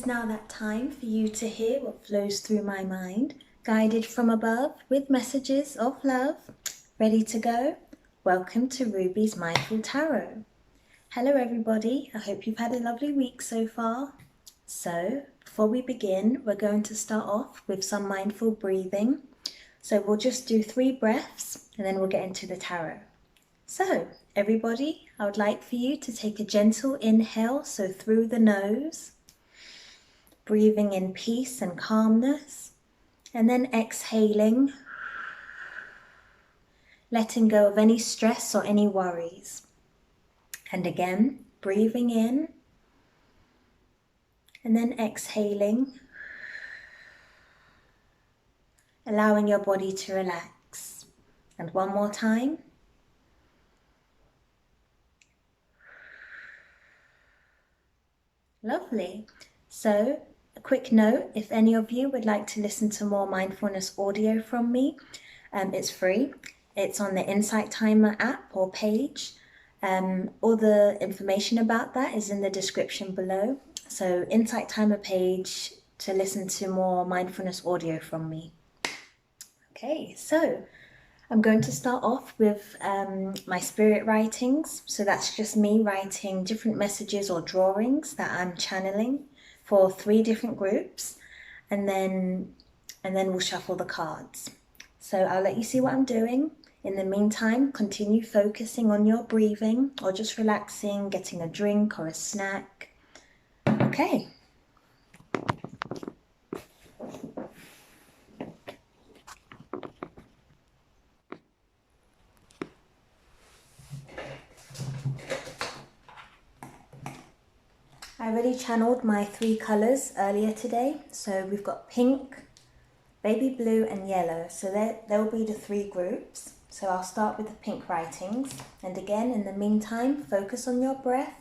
is now that time for you to hear what flows through my mind, guided from above with messages of love. Ready to go? Welcome to Ruby's Mindful Tarot. Hello everybody, I hope you've had a lovely week so far. So, before we begin, we're going to start off with some mindful breathing. So we'll just do 3 breaths and then we'll get into the tarot. So, everybody, I would like for you to take a gentle inhale, so through the nose, breathing in peace and calmness, and then exhaling, letting go of any stress or any worries. And again, breathing in, and then exhaling, allowing your body to relax. And one more time. Lovely. So, a quick note, if any of you would like to listen to more mindfulness audio from me, it's free. It's on the Insight Timer app or page. All the information about that is in the description below. So, Insight Timer page to listen to more mindfulness audio from me. Okay, so I'm going to start off with my spirit writings. So that's just me writing different messages or drawings that I'm channeling for 3 different groups, and then we'll shuffle the cards. So I'll let you see what I'm doing. In the meantime, continue focusing on your breathing or just relaxing, getting a drink or a snack. Okay. I already channeled my 3 colours earlier today. So we've got pink, baby blue and yellow. So there will be the 3 groups. So I'll start with the pink writings. And again, in the meantime, focus on your breath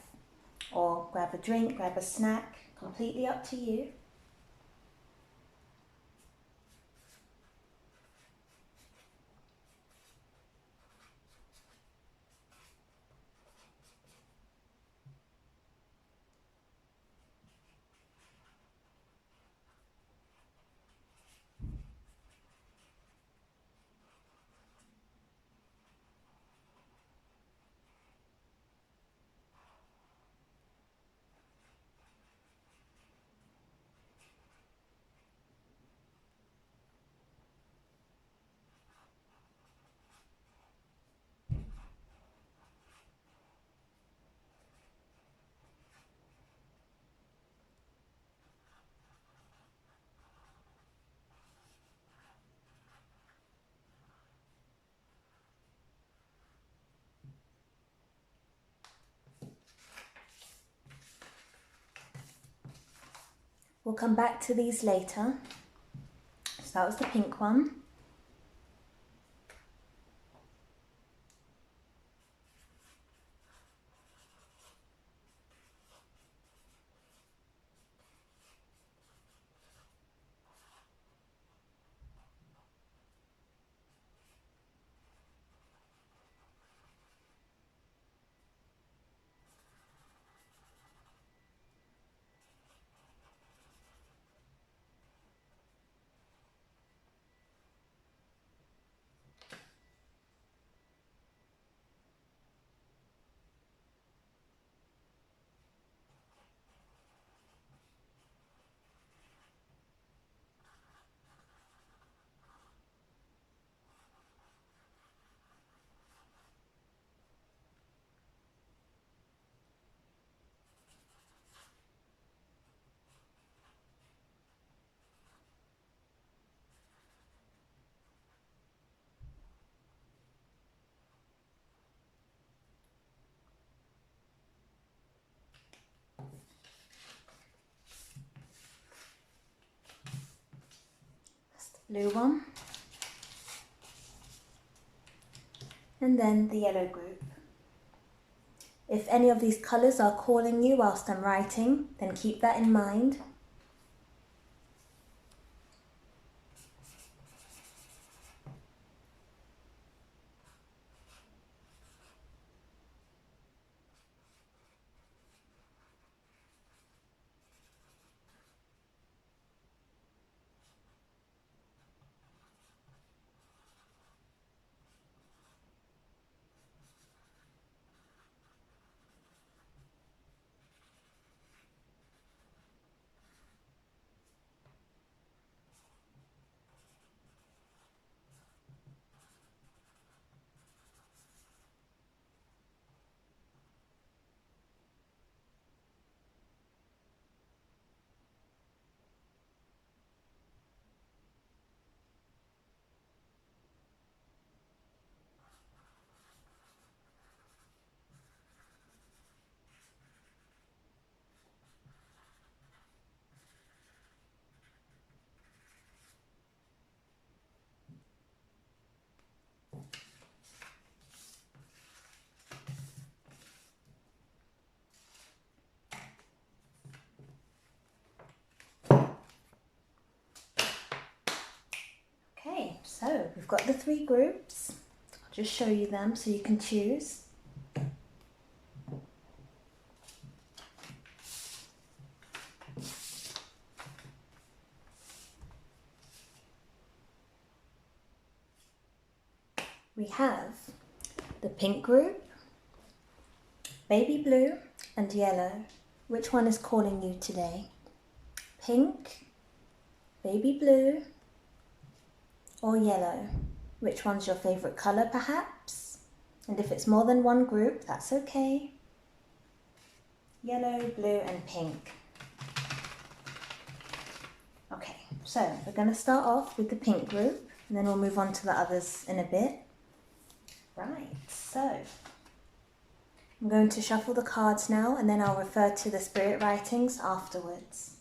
or grab a drink, grab a snack, completely up to you. We'll come back to these later. So that was the pink one. Blue one, and then the yellow group. If any of these colours are calling you whilst I'm writing, then keep that in mind. So we've got the 3 groups. I'll just show you them so you can choose. We have the pink group, baby blue and yellow. Which one is calling you today? Pink, baby blue or yellow? Which one's your favourite colour perhaps? And if it's more than one group, that's okay. Yellow, blue and pink. Okay, so we're going to start off with the pink group and then we'll move on to the others in a bit. Right, so I'm going to shuffle the cards now and then I'll refer to the spirit writings afterwards.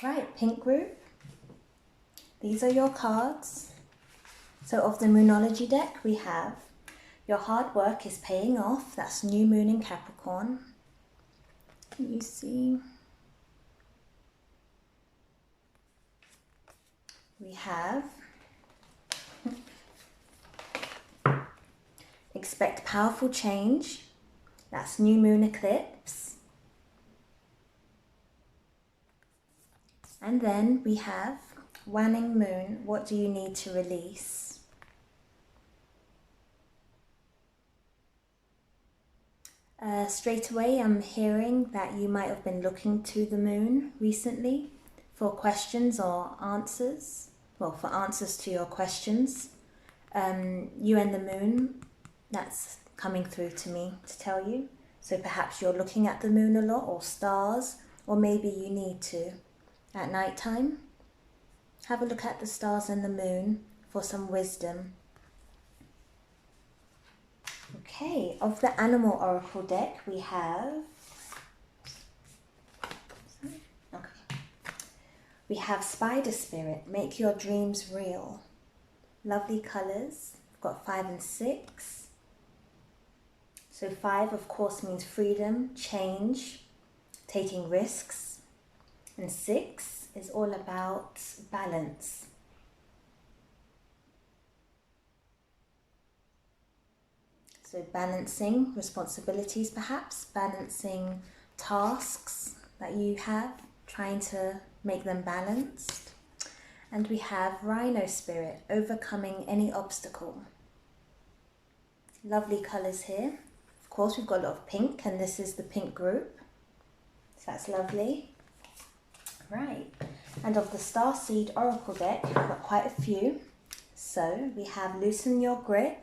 Right, pink group. These are your cards. So of the Moonology deck we have your hard work is paying off. That's new moon in Capricorn. Can you see? We have expect powerful change. That's new moon eclipse. And then we have waning moon. What do you need to release? Straight away I'm hearing that you might have been looking to the moon recently for questions or answers. Well, for answers to your questions. You and the moon, that's coming through to me to tell you. So perhaps you're looking at the moon a lot or stars, or maybe you need to. At night time, have a look at the stars and the moon for some wisdom. Okay, of the Animal Oracle deck we have, we have Spider Spirit, make your dreams real. Lovely colours, we've got 5 and 6. So 5 of course means freedom, change, taking risks. And 6 is all about balance. So balancing responsibilities perhaps, balancing tasks that you have, trying to make them balanced. And we have Rhino Spirit, overcoming any obstacle. Lovely colours here. Of course we've got a lot of pink and this is the pink group. So that's lovely. Right, and of the Starseed Oracle deck, we've got quite a few. So we have Loosen Your Grip,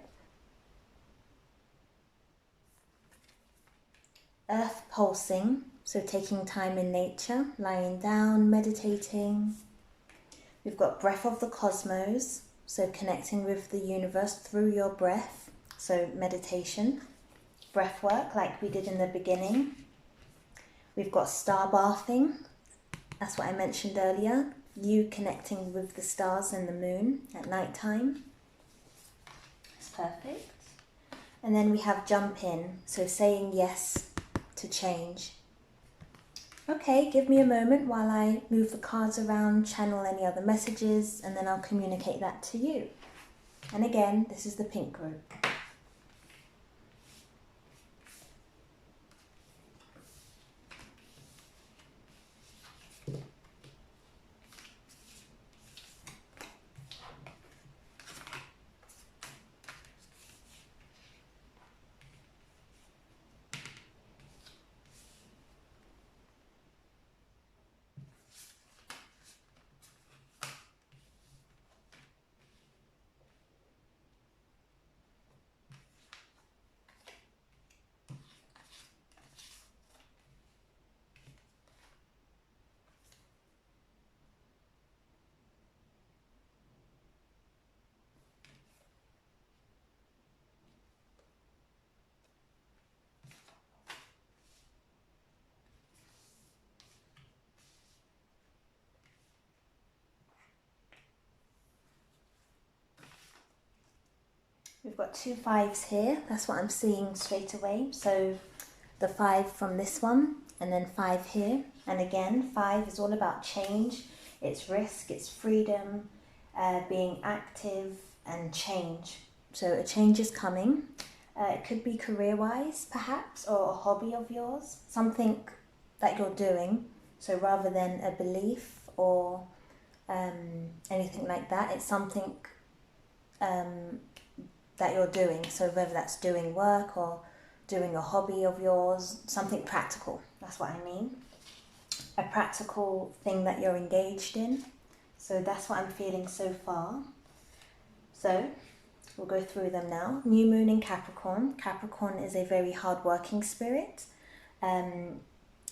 Earth Pulsing, so taking time in nature, lying down, meditating. We've got Breath of the Cosmos, so connecting with the universe through your breath, so meditation, breath work like we did in the beginning. We've got Star Bathing. That's what I mentioned earlier, you connecting with the stars and the moon at night time. That's perfect. And then we have Jump In, so saying yes to change. Okay, give me a moment while I move the cards around, channel any other messages, and then I'll communicate that to you. And again, this is the pink group. we've got 2 5s here. That's what I'm seeing straight away. So the 5 from this one, and then 5 here. And again, 5 is all about change. It's risk, it's freedom, being active and change. So a change is coming. It could be career-wise, perhaps, or a hobby of yours, something that you're doing. So rather than a belief or anything like that, it's something that you're doing. So whether that's doing work or doing a hobby of yours, something practical, that's what I mean. A practical thing that you're engaged in. So that's what I'm feeling so far. So we'll go through them now. New moon in Capricorn. Capricorn is a very hard-working spirit. And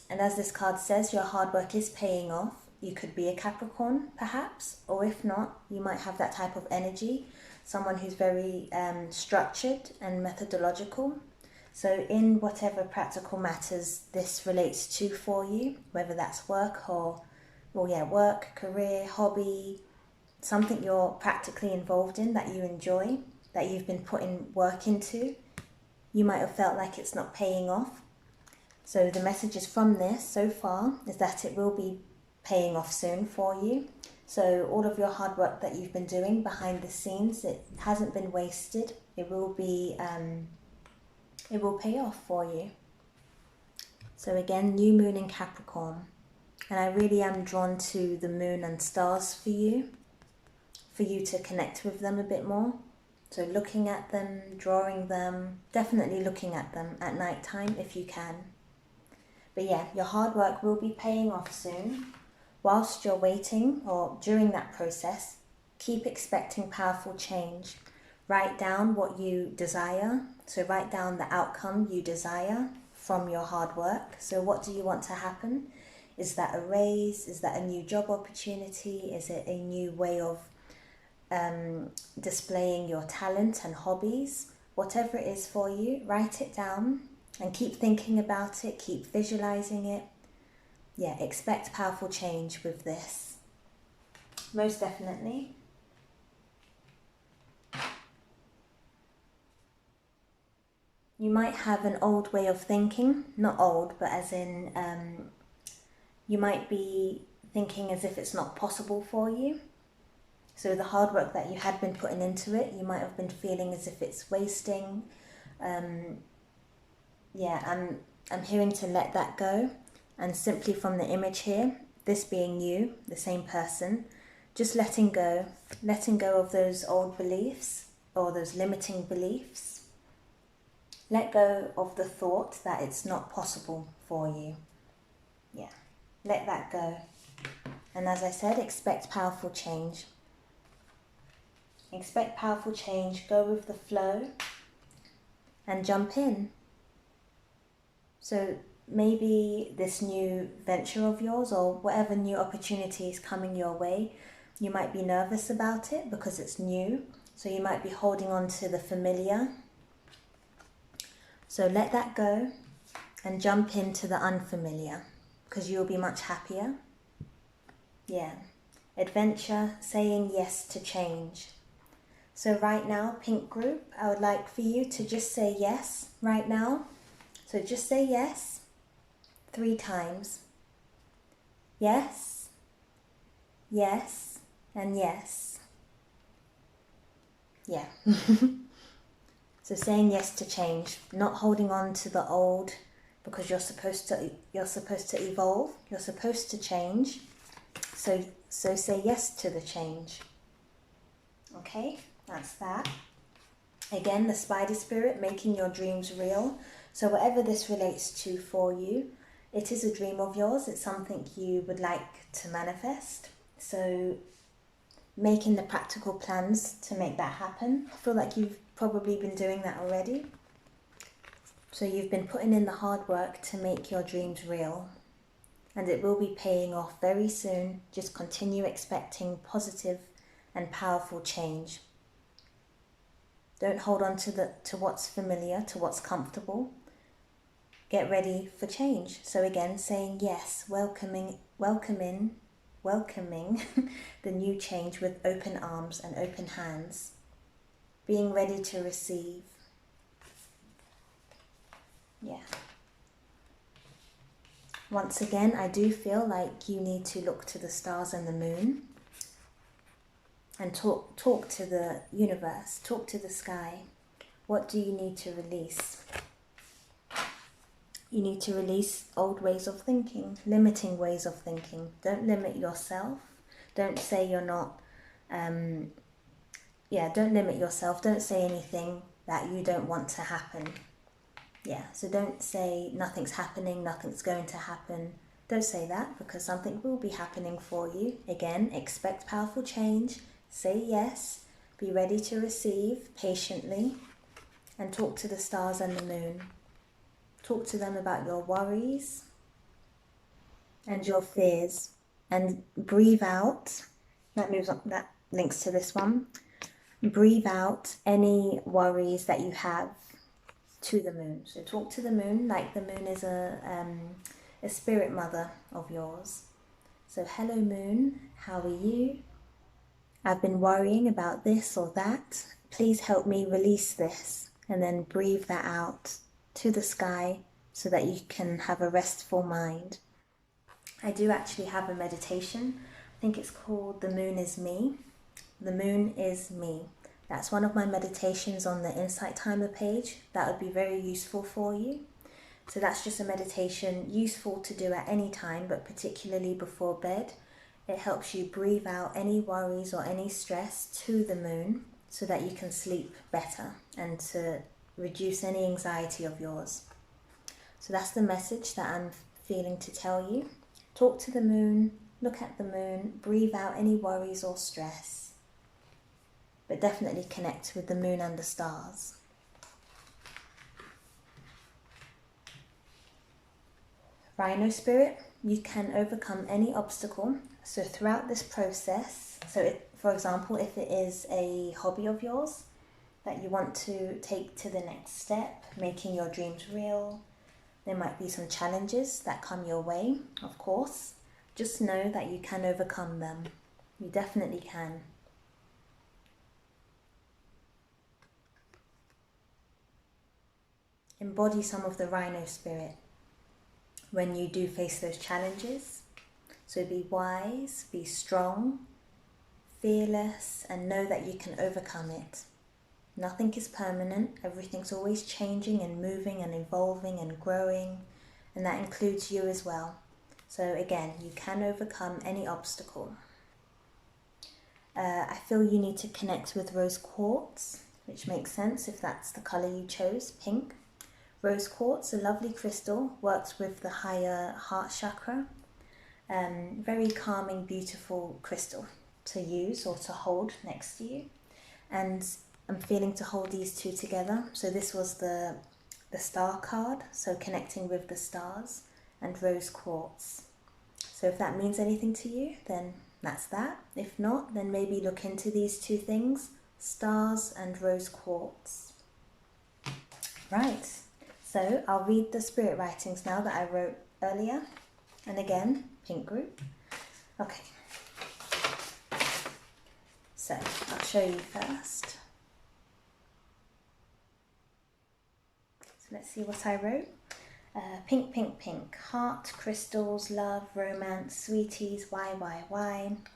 as this card says, your hard work is paying off. You could be a Capricorn, perhaps, or if not, you might have that type of energy. Someone who's very structured and methodological. So in whatever practical matters this relates to for you, whether that's work or, work, career, hobby, something you're practically involved in that you enjoy, that you've been putting work into, you might have felt like it's not paying off. So the messages from this so far is that it will be paying off soon for you. So all of your hard work that you've been doing behind the scenes, it hasn't been wasted. It will pay off for you. So again, new moon in Capricorn. And I really am drawn to the moon and stars for you to connect with them a bit more. So looking at them, drawing them, definitely looking at them at night time if you can. But yeah, your hard work will be paying off soon. Whilst you're waiting or during that process, keep expecting powerful change. Write down what you desire. So write down the outcome you desire from your hard work. So what do you want to happen? Is that a raise? Is that a new job opportunity? Is it a new way of displaying your talent and hobbies? Whatever it is for you, write it down and keep thinking about it, keep visualizing it. Yeah, expect powerful change with this. Most definitely. You might have an old way of thinking, not old, but as in you might be thinking as if it's not possible for you. So the hard work that you had been putting into it, you might have been feeling as if it's wasting. I'm hearing to let that go. And simply from the image here, this being you, the same person, just letting go of those old beliefs or those limiting beliefs. Let go of the thought that it's not possible for you. Yeah, let that go. And as I said, expect powerful change. Expect powerful change, go with the flow and jump in. So maybe this new venture of yours or whatever new opportunity is coming your way, you might be nervous about it because it's new. So you might be holding on to the familiar. So let that go and jump into the unfamiliar because you'll be much happier. Yeah. Adventure, saying yes to change. So right now, Pink Group, I would like for you to just say yes right now. So just say yes 3 times. Yes, yes, and yes. Yeah. So saying yes to change, not holding on to the old because you're supposed to evolve, you're supposed to change. So say yes to the change. Okay, that's that. Again, the spider spirit, making your dreams real. So whatever this relates to for you, it is a dream of yours. It's something you would like to manifest. So making the practical plans to make that happen. I feel like you've probably been doing that already. So you've been putting in the hard work to make your dreams real. And it will be paying off very soon. Just continue expecting positive and powerful change. Don't hold on to what's familiar, to what's comfortable. Get ready for change. So again, saying yes, welcoming the new change with open arms and open hands. being ready to receive. Yeah. Once again, I do feel like you need to look to the stars and the moon and talk to the universe, talk to the sky. What do you need to release? You need to release old ways of thinking, limiting ways of thinking. Don't limit yourself. Don't say you're not, don't limit yourself. Don't say anything that you don't want to happen. Yeah, so don't say nothing's happening, nothing's going to happen. Don't say that, because something will be happening for you. Again, expect powerful change. Say yes. Be ready to receive patiently. And talk to the stars and the moon. Talk to them about your worries and your fears. And breathe out. That links to this one. Breathe out any worries that you have to the moon. So talk to the moon like the moon is a spirit mother of yours. So hello moon, how are you? I've been worrying about this or that. Please help me release this. And then breathe that out to the sky so that you can have a restful mind. I do actually have a meditation. I think it's called The Moon is Me. The Moon is Me. That's one of my meditations on the Insight Timer page. That would be very useful for you. So that's just a meditation useful to do at any time, but particularly before bed. It helps you breathe out any worries or any stress to the moon so that you can sleep better and to reduce any anxiety of yours. So that's the message that I'm feeling to tell you. Talk to the moon, look at the moon, breathe out any worries or stress. But definitely connect with the moon and the stars. Rhino spirit, you can overcome any obstacle. So throughout this process, for example, if it is a hobby of yours that you want to take to the next step, making your dreams real, there might be some challenges that come your way, of course. Just know that you can overcome them. You definitely can. Embody some of the rhino spirit when you do face those challenges. So be wise, be strong, fearless, and know that you can overcome it. Nothing is permanent. Everything's always changing and moving and evolving and growing, and that includes you as well. So again, you can overcome any obstacle. I feel you need to connect with rose quartz, which makes sense if that's the colour you chose, pink. Rose quartz, a lovely crystal, works with the higher heart chakra. Very calming, beautiful crystal to use or to hold next to you. And I'm feeling to hold these two together. So this was the star card, so connecting with the stars, and rose quartz. So if that means anything to you, then that's that. If not, then maybe look into these two things, stars and rose quartz. Right, so I'll read the spirit writings now that I wrote earlier. And again, pink group. Okay. So I'll show you first. So let's see what I wrote. Pink, pink, pink. Heart, crystals, love, romance, sweeties, why,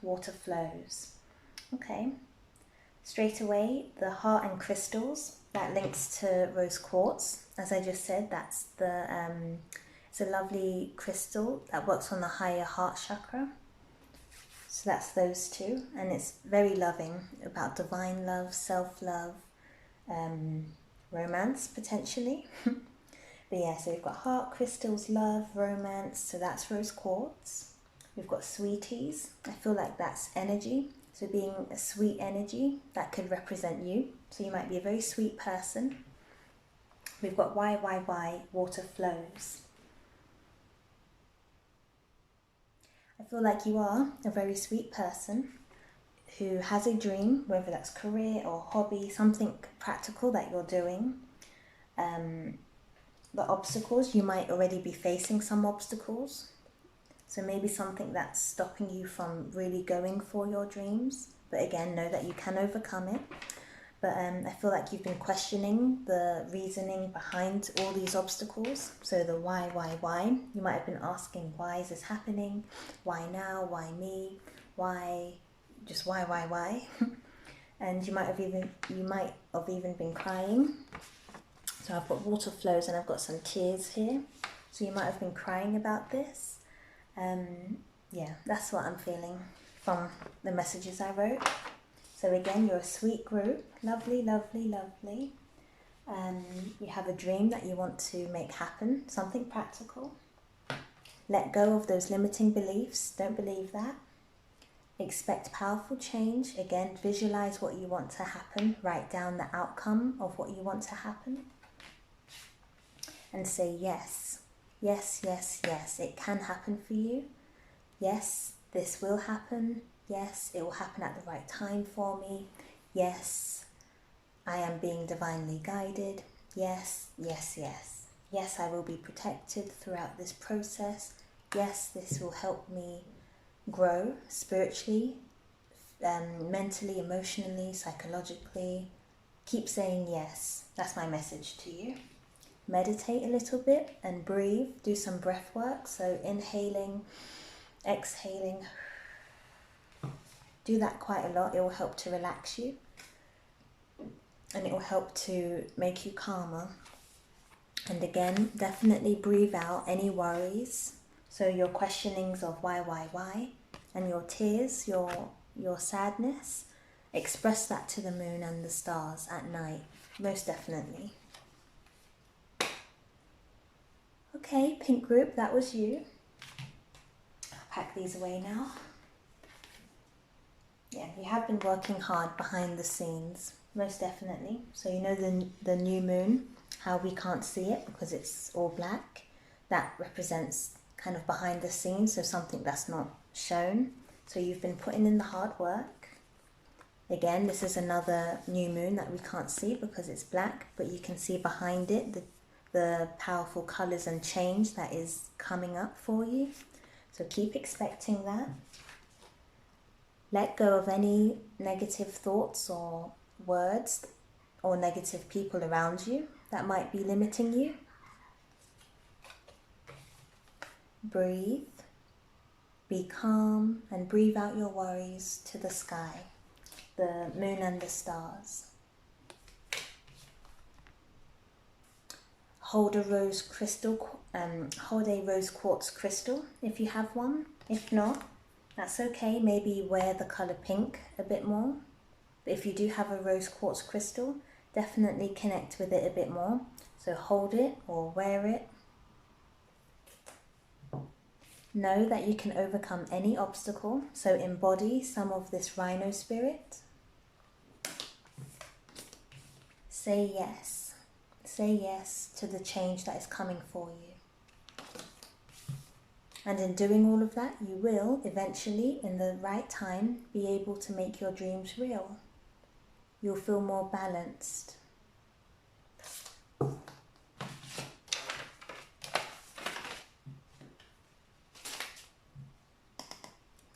water flows. Okay. Straight away, the heart and crystals, that links to rose quartz. As I just said, that's it's a lovely crystal that works on the higher heart chakra. So that's those two, and it's very loving, about divine love, self-love, romance potentially. But yeah, so we've got heart, crystals, love, romance, so that's rose quartz. We've got sweeties. I feel like that's energy. So being a sweet energy, that could represent you. So you might be a very sweet person. We've got why, water flows. I feel like you are a very sweet person who has a dream, whether that's career or hobby, something practical that you're doing. The obstacles, you might already be facing some obstacles. So maybe something that's stopping you from really going for your dreams. But again, know that you can overcome it. but I feel like you've been questioning the reasoning behind all these obstacles. So the why? You might have been asking, why is this happening? Why now? Why me? Why? Just why? And you might have even been crying. So I've got water flows and I've got some tears here. So you might have been crying about this. Yeah, that's what I'm feeling from the messages I wrote. So again, you're a sweet group. Lovely, lovely, lovely. You have a dream that you want to make happen, something practical. Let go of those limiting beliefs. Don't believe that. Expect powerful change. Again, visualize what you want to happen. Write down the outcome of what you want to happen. And say yes. Yes, yes, yes. It can happen for you. Yes, this will happen. Yes, it will happen at the right time for me. Yes, I am being divinely guided. Yes, yes, yes. Yes, I will be protected throughout this process. Yes, this will help me grow spiritually, mentally, emotionally, psychologically. Keep saying yes. That's my message to you. Meditate a little bit and breathe. Do some breath work. So inhaling, exhaling. Do that quite a lot. It will help to relax you. And it will help to make you calmer. And again, definitely breathe out any worries. So your questionings of why, and your tears, your sadness, express that to the moon and the stars at night, most definitely. Okay, pink group, that was you. I'll pack these away now. Yeah, you have been working hard behind the scenes, most definitely. So you know the new moon, how we can't see it because it's all black. That represents kind of behind the scenes, so something that's not shown. So you've been putting in the hard work. Again, this is another new moon that we can't see because it's black, but you can see behind it the powerful colours and change that is coming up for you. So keep expecting that. Let go of any negative thoughts or words or negative people around you that might be limiting you. Breathe, be calm, and breathe out your worries to the sky, the moon and the stars. Hold a rose quartz crystal if you have one. If not, that's okay. Maybe wear the colour pink a bit more. But if you do have a rose quartz crystal, definitely connect with it a bit more. So hold it or wear it. Know that you can overcome any obstacle. So embody some of this rhino spirit. Say yes. Say yes to the change that is coming for you. And in doing all of that, you will eventually, in the right time, be able to make your dreams real. You'll feel more balanced.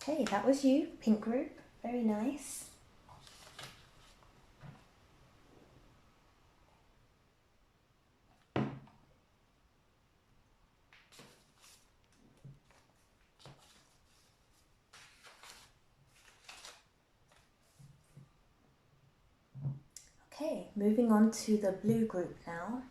Okay, that was you, pink group. Very nice. Okay, moving on to the blue group now.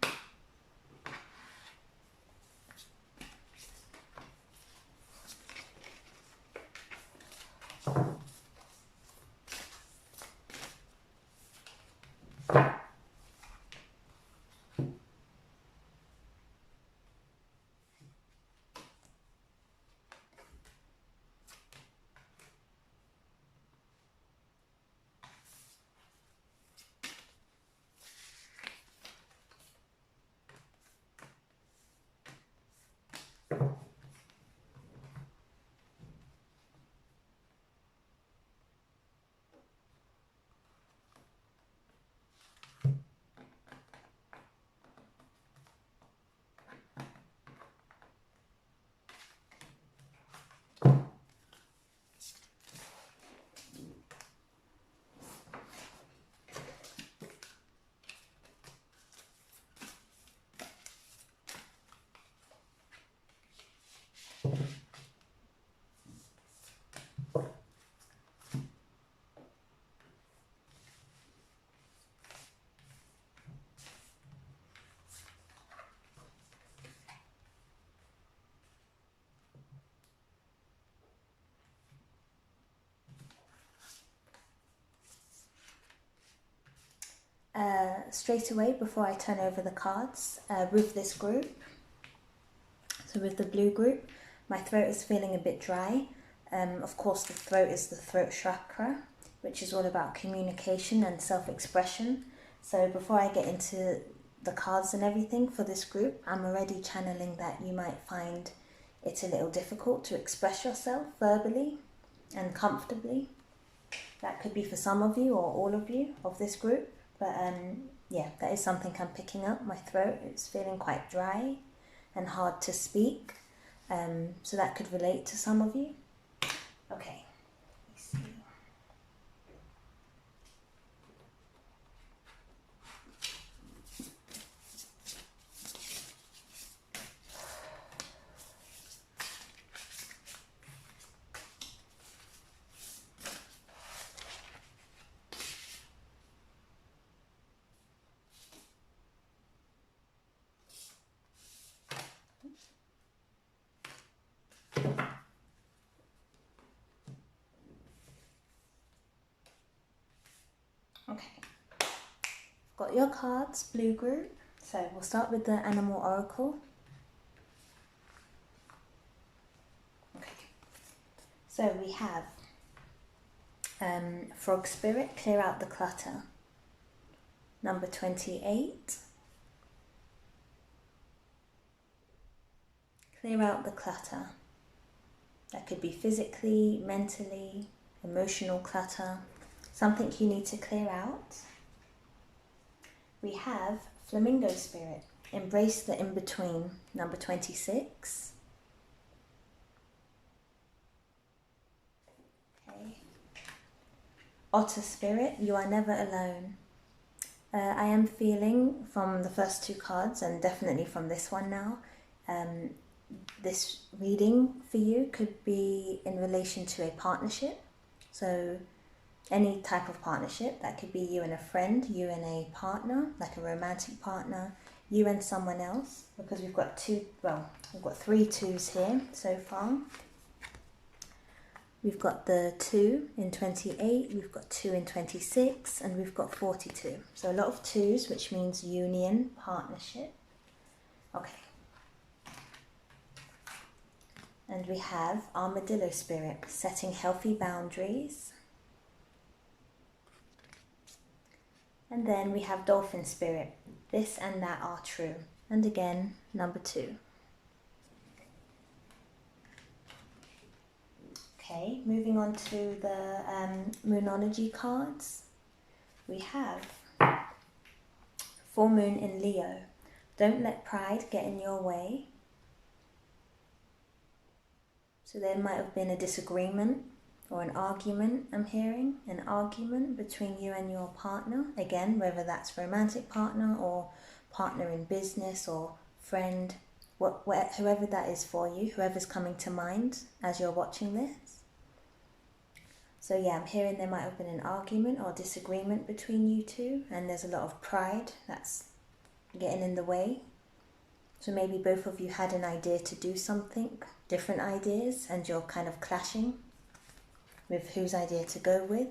straight away, before I turn over the cards, with this group, so with the blue group, my throat is feeling a bit dry. Of course, the throat is the throat chakra, which is all about communication and self-expression. So before I get into the cards and everything for this group, I'm already channeling that you might find it a little difficult to express yourself verbally and comfortably. That could be for some of you or all of you of this group. But yeah, that is something I'm picking up. My throat is feeling quite dry and hard to speak. So that could relate to some of you. Okay, let's see. Okay, got your cards, blue group. So we'll start with the animal oracle. Okay, so we have frog spirit, clear out the clutter. Number 28, clear out the clutter. That could be physically, mentally, emotional clutter, something you need to clear out. We have flamingo spirit, embrace the in-between. Number 26. Okay. Otter spirit, you are never alone. I am feeling from the first two cards, and definitely from this one now, this reading for you could be in relation to a partnership. So any type of partnership, that could be you and a friend, you and a partner, like a romantic partner, you and someone else, because we've got three twos here so far. We've got the 2 in 28, we've got 2 in 26, and we've got 42. So a lot of twos, which means union, partnership. Okay. And we have armadillo spirit, setting healthy boundaries. And then we have dolphin spirit, this and that are true. And again, number 2. Okay, moving on to the Moonology cards. We have full moon in Leo. Don't let pride get in your way. So there might have been a disagreement or an argument, I'm hearing. An argument between you and your partner. Again, whether that's romantic partner or partner in business or friend, whoever that is for you, whoever's coming to mind as you're watching this. So yeah, I'm hearing there might have been an argument or disagreement between you two, and there's a lot of pride that's getting in the way. So maybe both of you had an idea to do something, different ideas, and you're kind of clashing with whose idea to go with.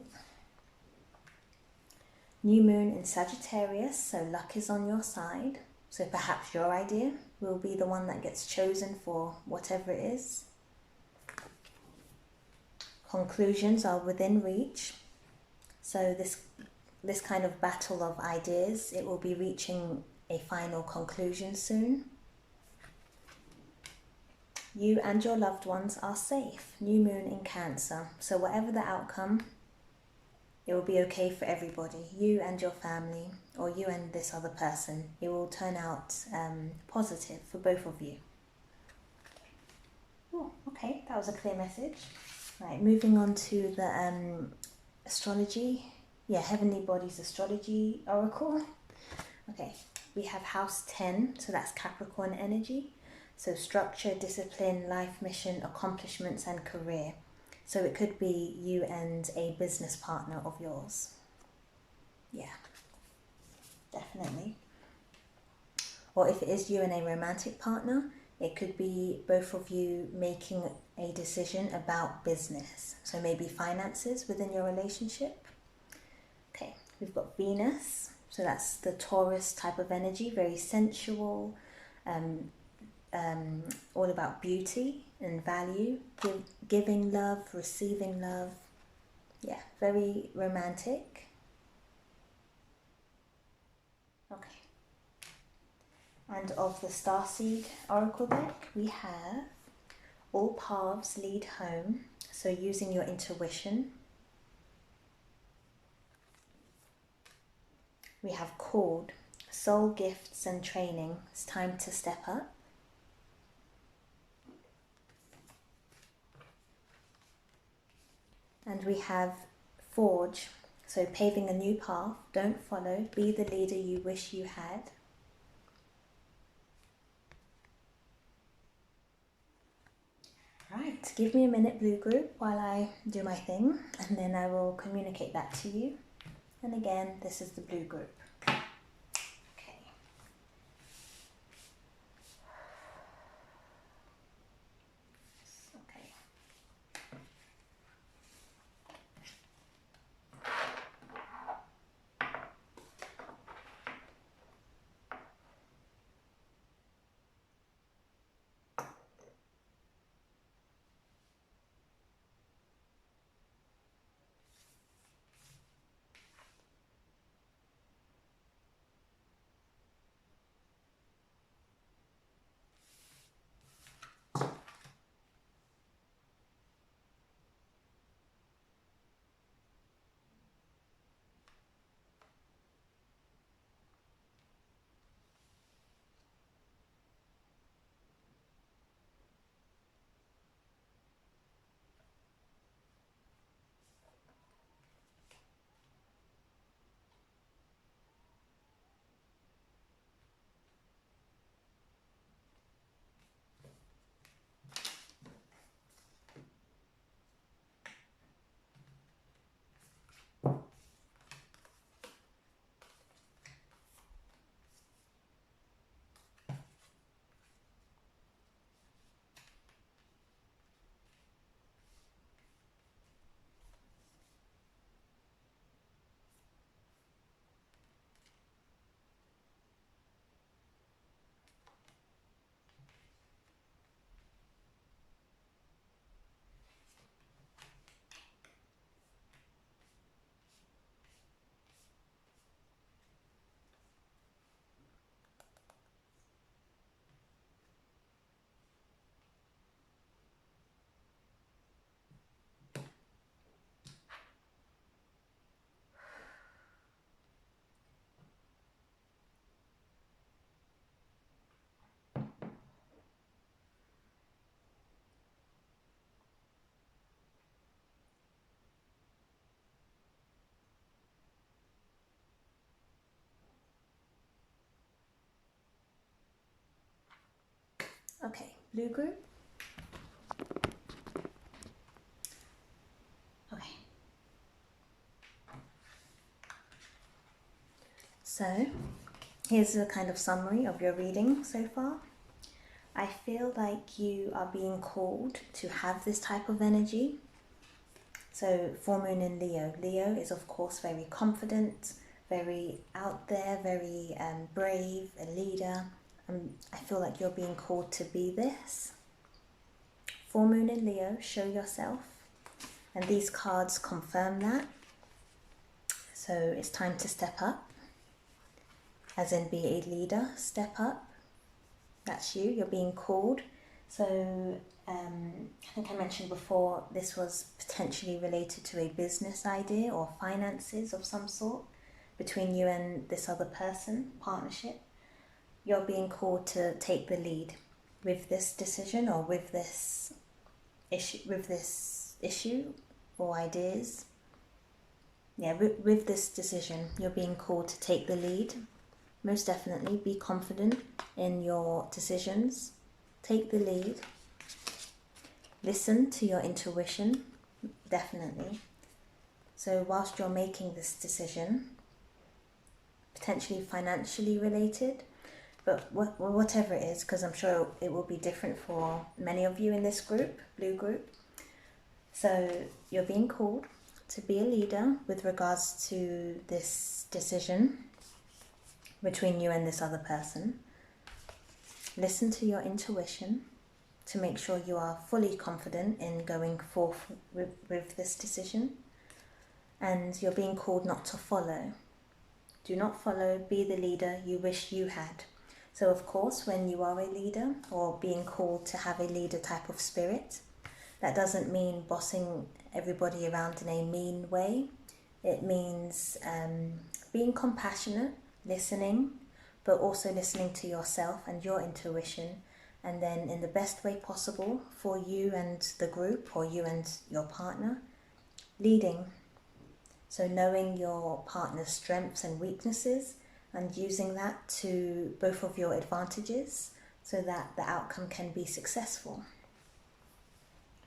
New moon in Sagittarius, so luck is on your side. So perhaps your idea will be the one that gets chosen for whatever it is. Conclusions are within reach. So this kind of battle of ideas, it will be reaching a final conclusion soon. You and your loved ones are safe. New moon in Cancer. So whatever the outcome, it will be okay for everybody. You and your family, or you and this other person. It will turn out positive for both of you. Oh, okay, that was a clear message. Right, moving on to the astrology. Yeah, Heavenly Bodies Astrology Oracle. Okay, we have House 10, so that's Capricorn energy. So structure, discipline, life mission, accomplishments, and career. So it could be you and a business partner of yours. Yeah, definitely. Or if it is you and a romantic partner, it could be both of you making a decision about business. So maybe finances within your relationship. Okay, we've got Venus. So that's the Taurus type of energy, very sensual, all about beauty and value, giving love, receiving love. Yeah, very romantic. Okay. And of the Starseed Oracle deck, we have all paths lead home. So using your intuition. We have called, soul gifts and training. It's time to step up. And we have forge, so paving a new path. Don't follow, be the leader you wish you had. Right, give me a minute, blue group, while I do my thing, and then I will communicate that to you. And again, this is the blue group. Okay. Okay. Okay, blue group. Okay. So, here's a kind of summary of your reading so far. I feel like you are being called to have this type of energy. So, full moon in Leo. Leo is, of course, very confident, very out there, very brave, a leader. I feel like you're being called to be this. Full moon in Leo, show yourself. And these cards confirm that. So it's time to step up. As in be a leader, step up. That's you, you're being called. So I think I mentioned before, this was potentially related to a business idea or finances of some sort between you and this other person, partnership. You're being called to take the lead with this decision or with this issue or ideas. Yeah, with this decision, you're being called to take the lead. Most definitely, be confident in your decisions. Take the lead. Listen to your intuition, definitely. So whilst you're making this decision, potentially financially related, but whatever it is, because I'm sure it will be different for many of you in this group, blue group. So you're being called to be a leader with regards to this decision. between you and this other person. Listen to your intuition to make sure you are fully confident in going forth with this decision. And you're being called not to follow. Do not follow, be the leader you wish you had. So of course, when you are a leader or being called to have a leader type of spirit, that doesn't mean bossing everybody around in a mean way. It means being compassionate, listening, but also listening to yourself and your intuition, and then in the best way possible for you and the group or you and your partner, leading. So knowing your partner's strengths and weaknesses and using that to both of your advantages so that the outcome can be successful.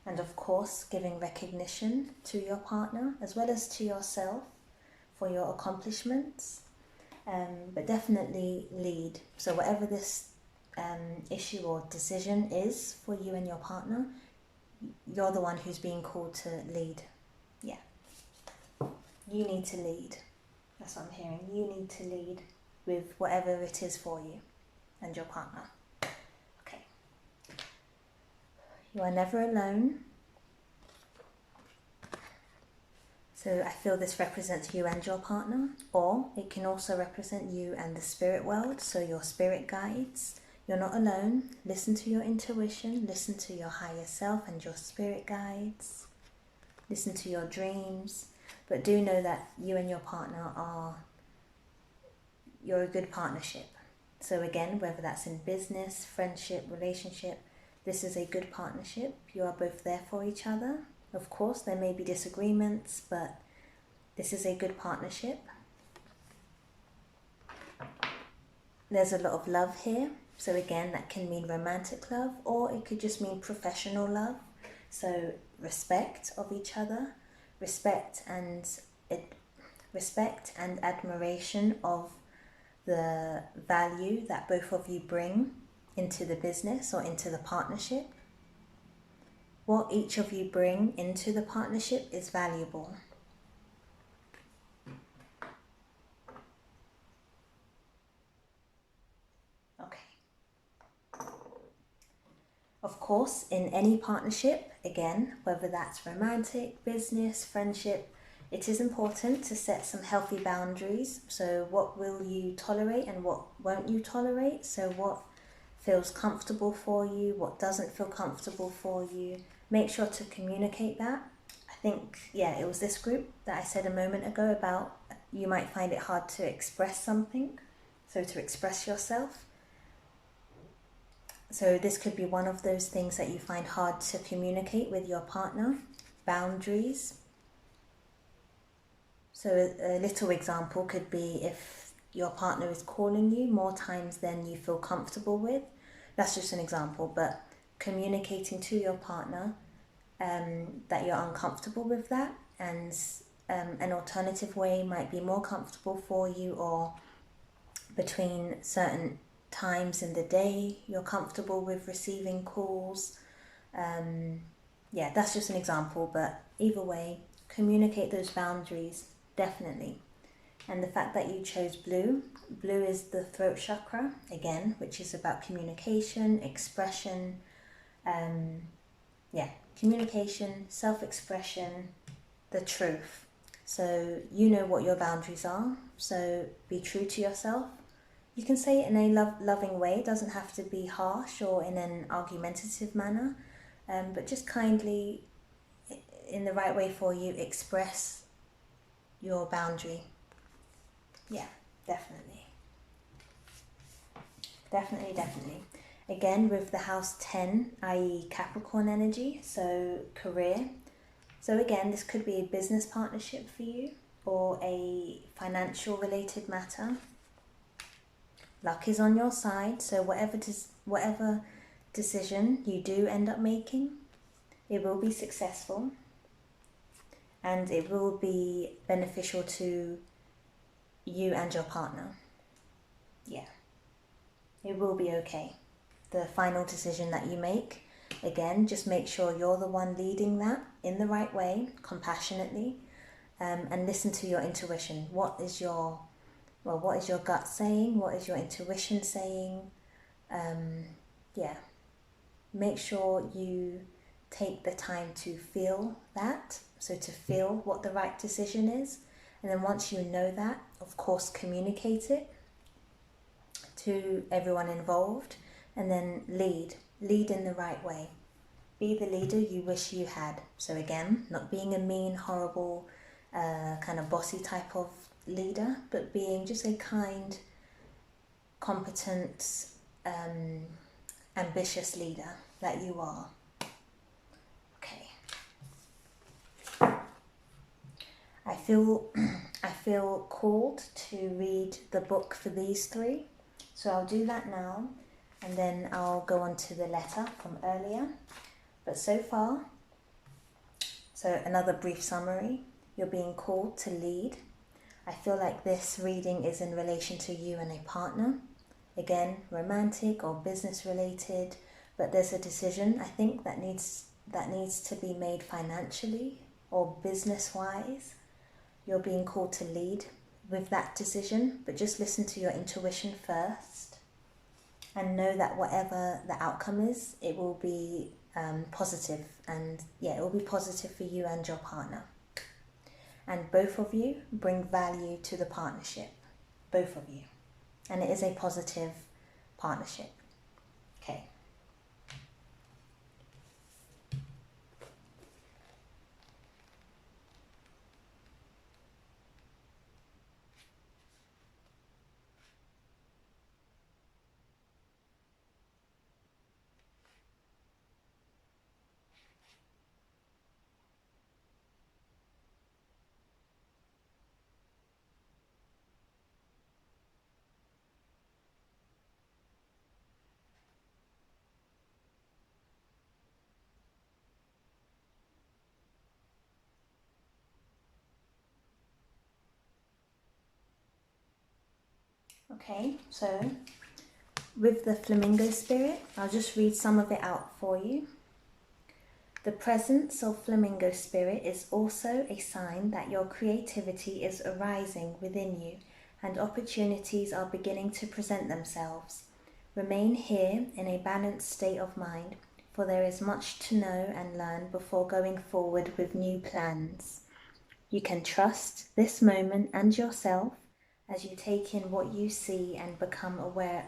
And of course, giving recognition to your partner as well as to yourself for your accomplishments, but definitely lead. So whatever this issue or decision is for you and your partner, you're the one who's being called to lead. Yeah. You need to lead. That's what I'm hearing. You need to lead with whatever it is for you and your partner. Okay. You are never alone. So I feel this represents you and your partner, or it can also represent you and the spirit world, so your spirit guides. You're not alone. Listen to your intuition, listen to your higher self and your spirit guides. Listen to your dreams, but do know that you and your partner you're a good partnership. So again, whether that's in business, friendship, relationship, this is a good partnership. You are both there for each other. Of course, there may be disagreements, but this is a good partnership. There's a lot of love here. So again, that can mean romantic love, or it could just mean professional love. So respect of each other, respect and admiration of the value that both of you bring into the business or into the partnership. What each of you bring into the partnership is valuable. Okay. Of course, in any partnership, again, whether that's romantic, business, friendship, it is important to set some healthy boundaries. So what will you tolerate and what won't you tolerate? So what feels comfortable for you, what doesn't feel comfortable for you. Make sure to communicate that. I think, it was this group that I said a moment ago about you might find it hard to express something, so to express yourself. So this could be one of those things that you find hard to communicate with your partner, boundaries. So a little example could be if your partner is calling you more times than you feel comfortable with. That's just an example, but communicating to your partner that you're uncomfortable with that, and an alternative way might be more comfortable for you, or between certain times in the day you're comfortable with receiving calls. That's just an example, but either way, communicate those boundaries, definitely. And the fact that you chose blue is the throat chakra, again, which is about communication, expression, communication, self-expression, the truth. So you know what your boundaries are, so be true to yourself. You can say it in a loving way. It doesn't have to be harsh or in an argumentative manner, but just kindly, in the right way for you, express your boundary. Yeah, definitely. Definitely. Again, with the house 10, i.e. Capricorn energy, so career. So again, this could be a business partnership for you or a financial related matter. Luck is on your side, so whatever decision you do end up making, it will be successful and it will be beneficial to you and your partner. Yeah, it will be okay. The final decision that you make, again, just make sure you're the one leading that in the right way, compassionately, and listen to your intuition. What is your well, what is your gut saying? What is your intuition saying? Yeah, make sure you take the time to feel that. So to feel what the right decision is. And then once you know that, of course, communicate it to everyone involved, and then lead in the right way. Be the leader you wish you had. So again, not being a mean, horrible, kind of bossy type of leader, but being just a kind, competent, ambitious leader that you are. Okay. I feel called to read the book for these three. So I'll do that now, and then I'll go on to the letter from earlier. But so far, so another brief summary. You're being called to lead. I feel like this reading is in relation to you and a partner. Again, romantic or business related, but there's a decision I think that needs to be made financially or business wise. You're being called to lead with that decision, but just listen to your intuition first and know that whatever the outcome is, it will be positive, and yeah, it will be positive for you and your partner. And both of you bring value to the partnership, both of you. And it is a positive partnership. Okay. Okay, so with the flamingo spirit, I'll just read some of it out for you. The presence of flamingo spirit is also a sign that your creativity is arising within you and opportunities are beginning to present themselves. Remain here in a balanced state of mind, for there is much to know and learn before going forward with new plans. You can trust this moment and yourself as you take in what you see and become aware.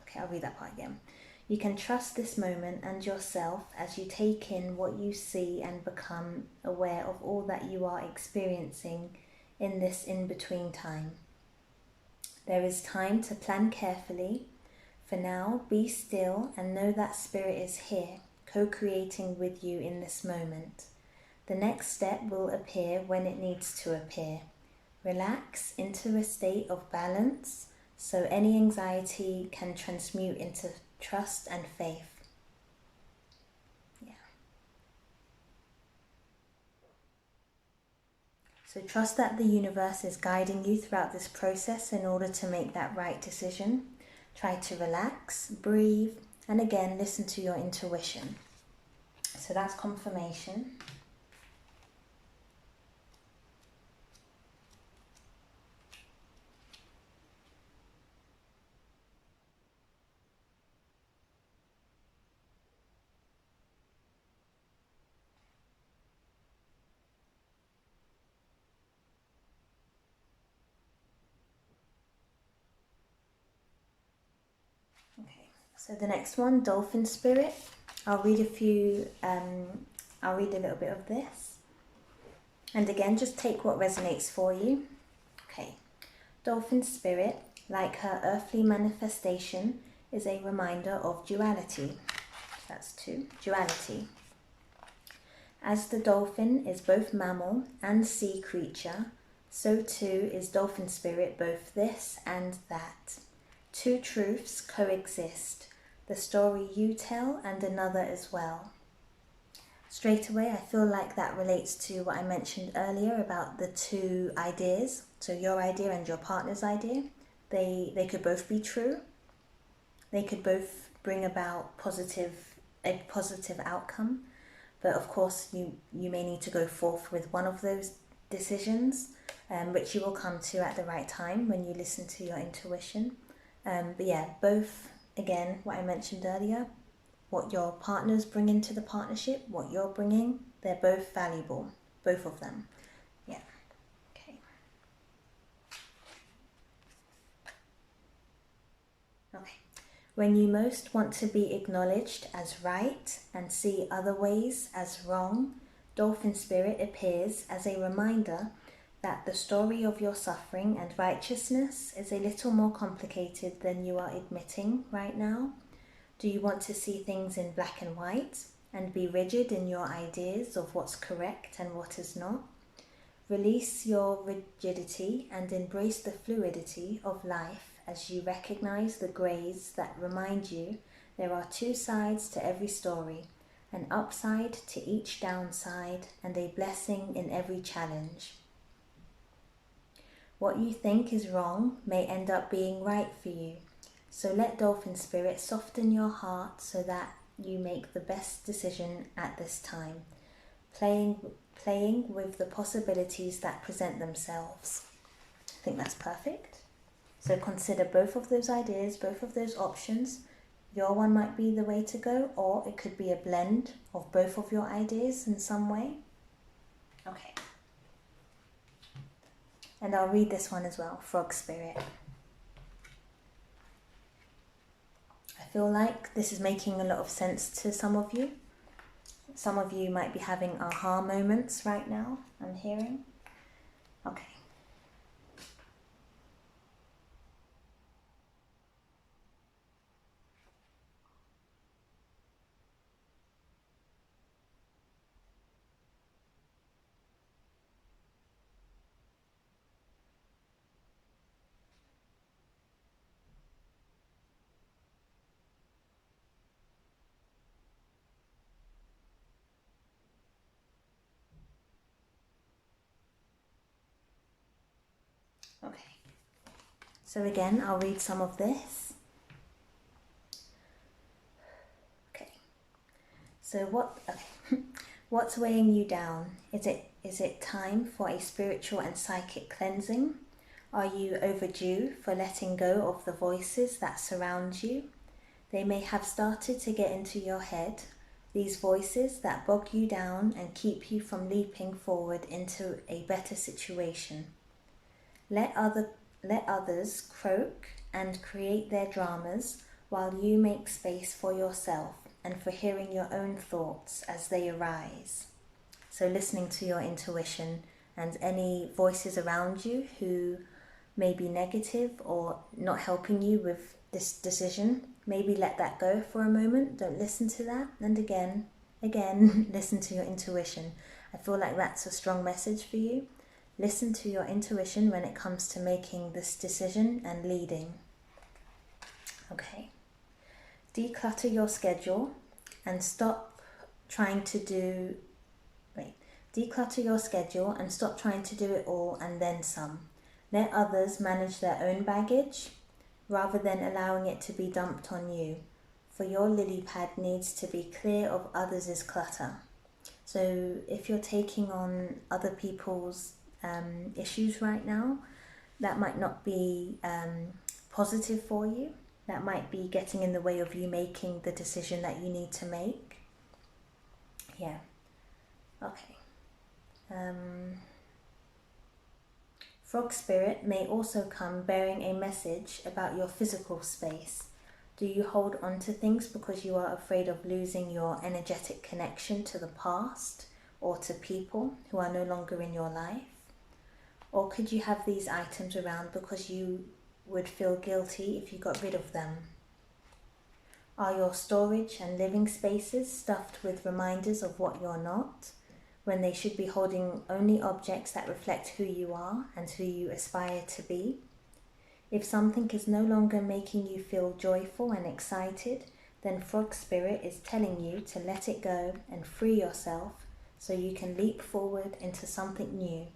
Okay, I'll read that part again. You can trust this moment and yourself as you take in what you see and become aware of all that you are experiencing in this in-between time. There is time to plan carefully. For now, be still and know that Spirit is here, co-creating with you in this moment. The next step will appear when it needs to appear. Relax into a state of balance so any anxiety can transmute into trust and faith. Yeah. So trust that the universe is guiding you throughout this process in order to make that right decision. Try to relax, breathe, and again, listen to your intuition. So that's confirmation. Okay, so the next one, dolphin spirit. I'll read a little bit of this. And again, just take what resonates for you. Okay, dolphin spirit, like her earthly manifestation, is a reminder of duality. That's two, duality. As the dolphin is both mammal and sea creature, so too is dolphin spirit both this and that. Two truths coexist, the story you tell and another as well. Straight away, I feel like that relates to what I mentioned earlier about the two ideas. So your idea and your partner's idea, they could both be true. They could both bring about a positive outcome. But of course, you may need to go forth with one of those decisions, which you will come to at the right time when you listen to your intuition. But yeah, both, again, what I mentioned earlier, what your partners bring into the partnership, what you're bringing, they're both valuable, both of them. Yeah. Okay. Okay. When you most want to be acknowledged as right and see other ways as wrong, Dolphin Spirit appears as a reminder that the story of your suffering and righteousness is a little more complicated than you are admitting right now. Do you want to see things in black and white and be rigid in your ideas of what's correct and what is not? Release your rigidity and embrace the fluidity of life as you recognize the grays that remind you there are two sides to every story, an upside to each downside and a blessing in every challenge. What you think is wrong may end up being right for you. So let Dolphin Spirit soften your heart so that you make the best decision at this time, playing with the possibilities that present themselves. I think that's perfect. So consider both of those ideas, both of those options. Your one might be the way to go, or it could be a blend of both of your ideas in some way. Okay. And I'll read this one as well, Frog Spirit. I feel like this is making a lot of sense to some of you. Some of you might be having aha moments right now, I'm hearing. Okay. Okay. So again, I'll read some of this. Okay. So what's weighing you down? Is it time for a spiritual and psychic cleansing? Are you overdue for letting go of the voices that surround you? They may have started to get into your head, these voices that bog you down and keep you from leaping forward into a better situation. Let others croak and create their dramas while you make space for yourself and for hearing your own thoughts as they arise. So listening to your intuition and any voices around you who may be negative or not helping you with this decision, maybe let that go for a moment. Don't listen to that. And again, listen to your intuition. I feel like that's a strong message for you. Listen to your intuition when it comes to making this decision and leading. Okay. Declutter your schedule and stop trying to do it all and then some. Let others manage their own baggage rather than allowing it to be dumped on you, for your lily pad needs to be clear of others' clutter. So if you're taking on other people's issues right now, that might not be positive for you. That might be getting in the way of you making the decision that you need to make. Yeah. Okay. Frog Spirit may also come bearing a message about your physical space. Do you hold on to things because you are afraid of losing your energetic connection to the past or to people who are no longer in your life? Or could you have these items around because you would feel guilty if you got rid of them? Are your storage and living spaces stuffed with reminders of what you're not, when they should be holding only objects that reflect who you are and who you aspire to be? If something is no longer making you feel joyful and excited, then Frog Spirit is telling you to let it go and free yourself so you can leap forward into something new,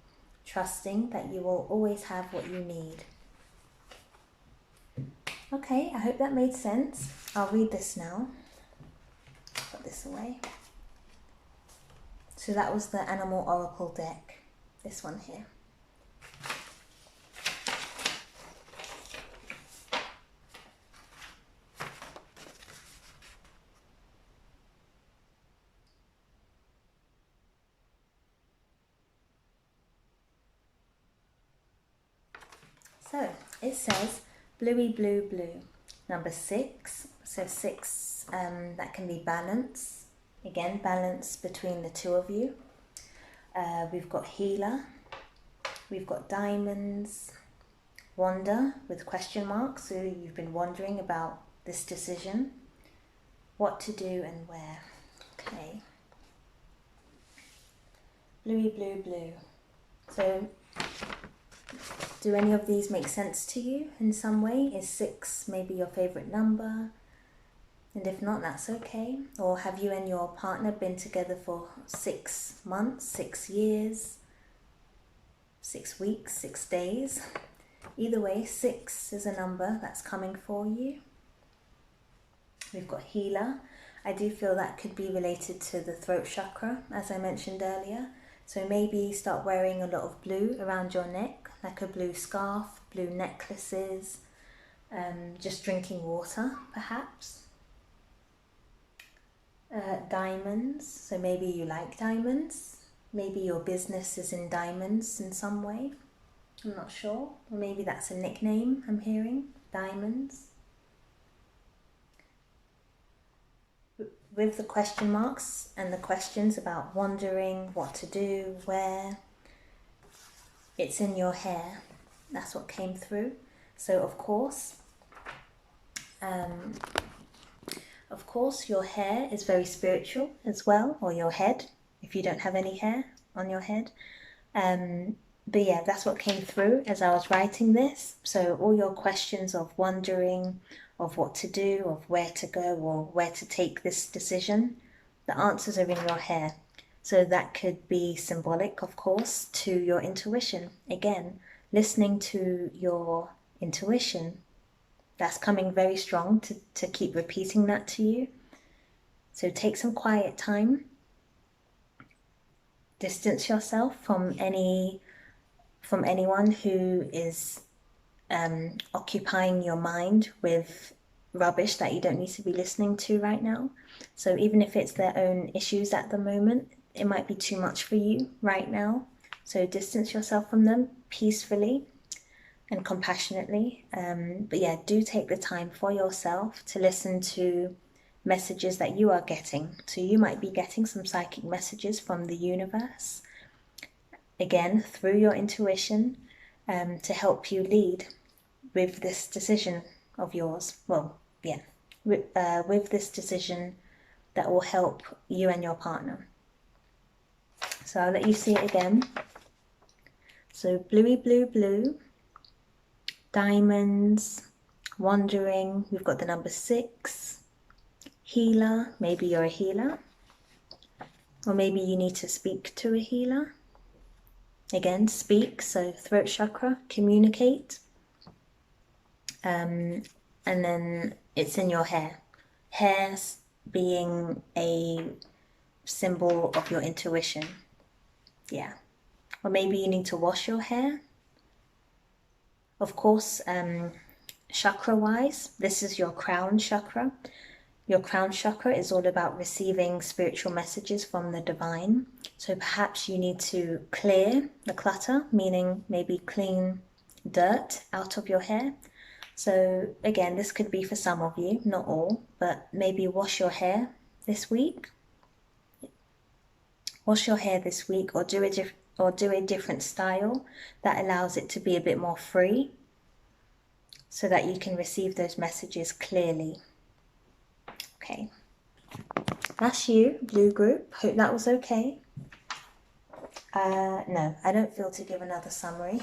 trusting that you will always have what you need. Okay, I hope that made sense. I'll read this now. Put this away. So that was the Animal Oracle deck. this one here. So it says bluey blue blue, number 6. So 6, that can be balance. Again, balance between the two of you. We've got healer, we've got diamonds, wonder with question marks. So you've been wondering about this decision, what to do and where. Okay. Bluey blue blue. So do any of these make sense to you in some way? Is 6 maybe your favorite number? And if not, that's okay. Or have you and your partner been together for 6 months, 6 years, 6 weeks, 6 days? Either way, 6 is a number that's coming for you. We've got healer. I do feel that could be related to the throat chakra, as I mentioned earlier. So maybe start wearing a lot of blue around your neck, like a blue scarf, blue necklaces, just drinking water, perhaps. Diamonds, so maybe you like diamonds. Maybe your business is in diamonds in some way. I'm not sure. Or maybe that's a nickname I'm hearing, diamonds. With the question marks and the questions about wondering what to do, where, it's in your hair. That's what came through. So of course, your hair is very spiritual as well, or your head, if you don't have any hair on your head. But yeah, that's what came through as I was writing this. So all your questions of wondering, of what to do, of where to go, or where to take this decision, the answers are in your hair. So that could be symbolic, of course, to your intuition. Again, listening to your intuition. That's coming very strong to keep repeating that to you. So take some quiet time. Distance yourself from anyone who is occupying your mind with rubbish that you don't need to be listening to right now. So even if it's their own issues at the moment, it might be too much for you right now. So distance yourself from them peacefully and compassionately. But yeah, do take the time for yourself to listen to messages that you are getting. So you might be getting some psychic messages from the universe, again, through your intuition, to help you lead with this decision of yours. Well, yeah, with this decision that will help you and your partner. So I'll let you see it again. So bluey blue blue, diamonds, wandering, we've got the number 6, healer, maybe you're a healer, or maybe you need to speak to a healer. Again, speak, so throat chakra, communicate. And then it's in your hair. Hair being a symbol of your intuition. Yeah. Or maybe you need to wash your hair. Of course, chakra-wise, this is your crown chakra. Your crown chakra is all about receiving spiritual messages from the divine. So perhaps you need to clear the clutter, meaning maybe clean dirt out of your hair. So again, this could be for some of you, not all, but maybe wash your hair this week. Wash your hair this week, or do a different style that allows it to be a bit more free, so that you can receive those messages clearly. Okay, that's you, blue group. Hope that was okay. No, I don't feel to give another summary.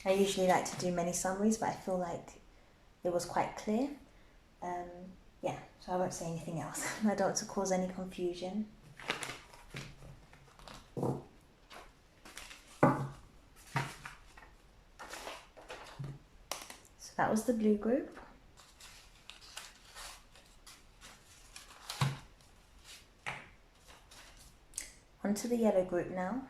I usually like to do many summaries, but I feel like it was quite clear. Yeah, so I won't say anything else. I don't want to cause any confusion. So that was the blue group. Onto the yellow group now.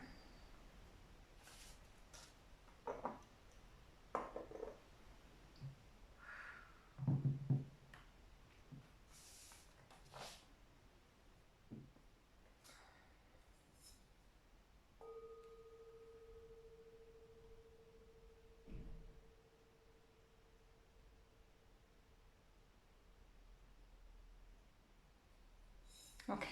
Okay.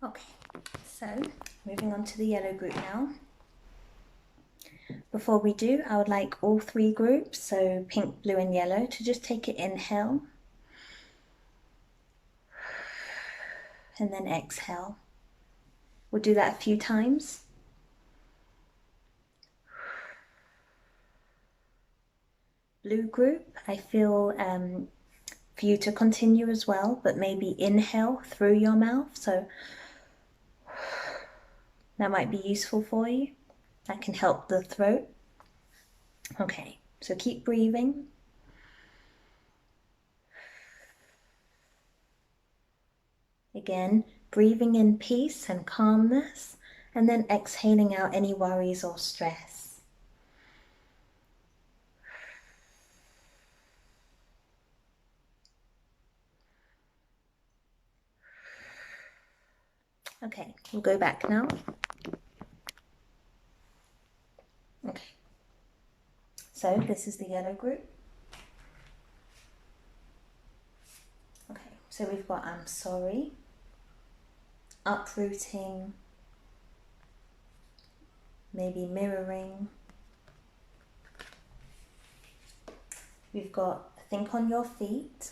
Okay, so moving on to the yellow group now. Before we do, I would like all three groups, so pink, blue and yellow, to just take an inhale and then exhale. We'll do that a few times. Blue group, I feel for you to continue as well, but maybe inhale through your mouth, so that might be useful for you. That can help the throat. Okay, so keep breathing. Again, breathing in peace and calmness, and then exhaling out any worries or stress. Okay, we'll go back now. Okay, so this is the yellow group. Okay, so we've got I'm sorry, uprooting, maybe mirroring. We've got think on your feet.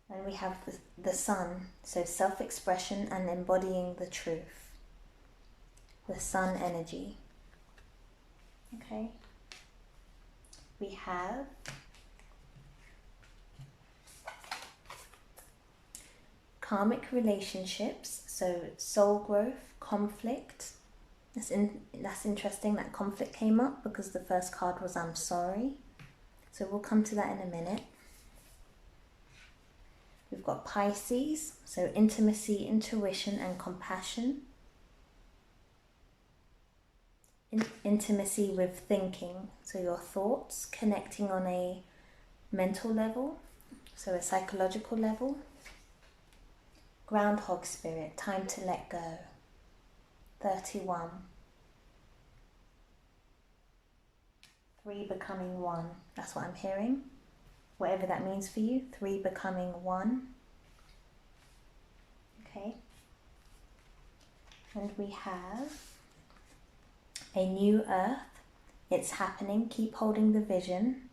And we have the sun, so self-expression and embodying the truth. The sun energy. Okay. We have karmic relationships, so soul growth, conflict. That's interesting that conflict came up because the first card was I'm sorry. So we'll come to that in a minute. We've got Pisces, so intimacy, intuition and compassion. Intimacy with thinking, so your thoughts connecting on a mental level, so a psychological level. Groundhog spirit, time to let go. 31. 3 becoming 1. That's what I'm hearing. Whatever that means for you. 3 becoming 1. Okay. And we have a new earth. It's happening. Keep holding the vision.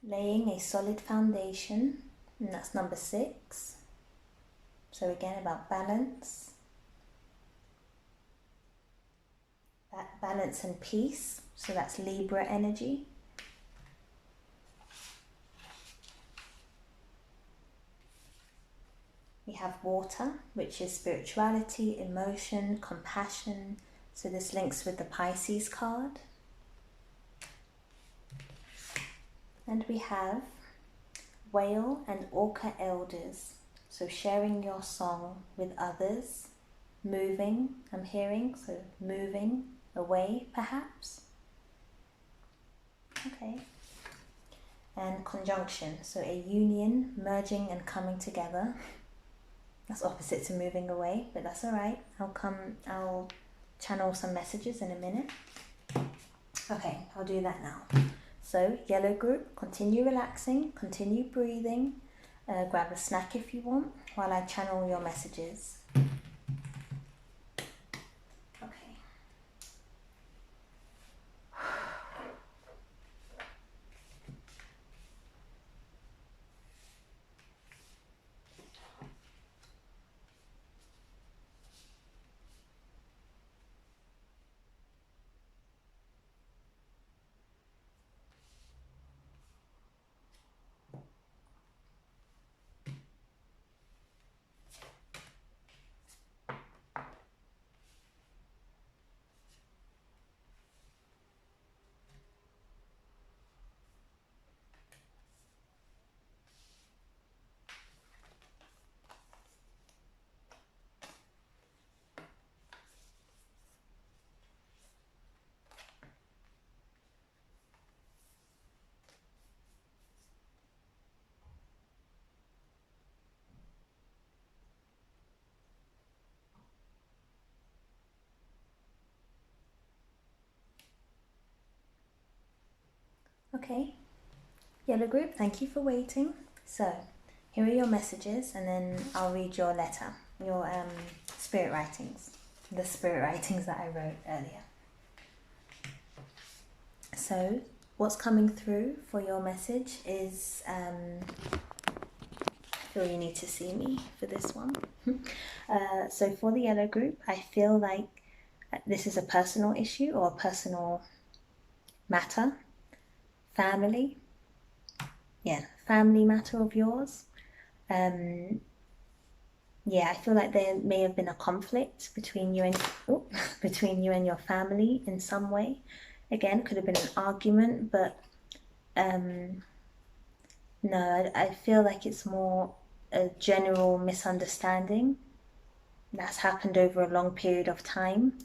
Laying a solid foundation. And that's number 6. So again, about balance. Balance and peace. So that's Libra energy. We have water, which is spirituality, emotion, compassion. So this links with the Pisces card. And we have whale and orca elders. So sharing your song with others. Moving, I'm hearing, so moving away perhaps. Okay. and conjunction. So a union, merging and coming together. That's opposite to moving away, but that's all right. I'll channel some messages in a minute. Okay, I'll do that now. So yellow group, continue relaxing, continue breathing. Grab a snack if you want while I channel your messages. Okay. Okay, yellow group, thank you for waiting. So, here are your messages, and then I'll read your letter, your spirit writings, the spirit writings that I wrote earlier. So, what's coming through for your message is, I feel you need to see me for this one. So for the yellow group, I feel like this is a personal issue or a personal matter. Family. Yeah, family matter of yours. Yeah, I feel like there may have been a conflict between you and between you and your family in some way. Again, could have been an argument, but no, I feel like it's more a general misunderstanding that's happened over a long period of time.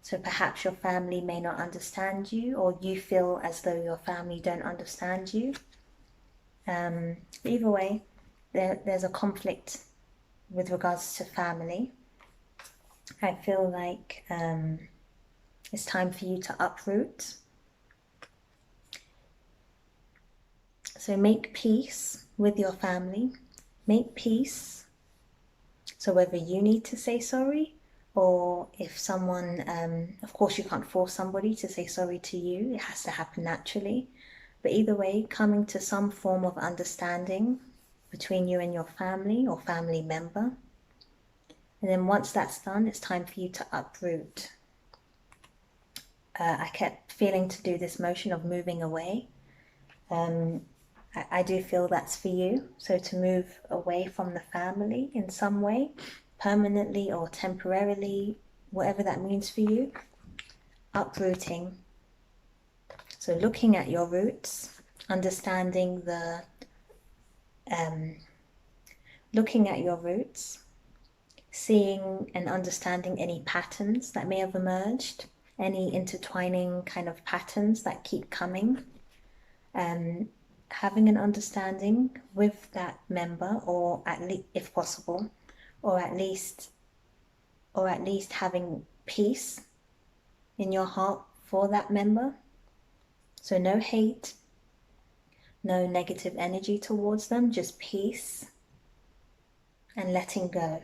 So perhaps your family may not understand you, or you feel as though your family don't understand you. Either way, there's a conflict with regards to family. I feel like it's time for you to uproot. So make peace with your family. Make peace. So whether you need to say sorry, or if someone, of course you can't force somebody to say sorry to you, it has to happen naturally. But either way, coming to some form of understanding between you and your family or family member. And then once that's done, it's time for you to uproot. I kept feeling to do this motion of moving away. I do feel that's for you. So to move away from the family in some way, permanently or temporarily, whatever that means for you. Uprooting. So looking at your roots, understanding the, looking at your roots, seeing and understanding any patterns that may have emerged, any intertwining kind of patterns that keep coming, having an understanding with that member, or at least, if possible, or at least having peace in your heart for that member. So no hate, no negative energy towards them, just peace and letting go.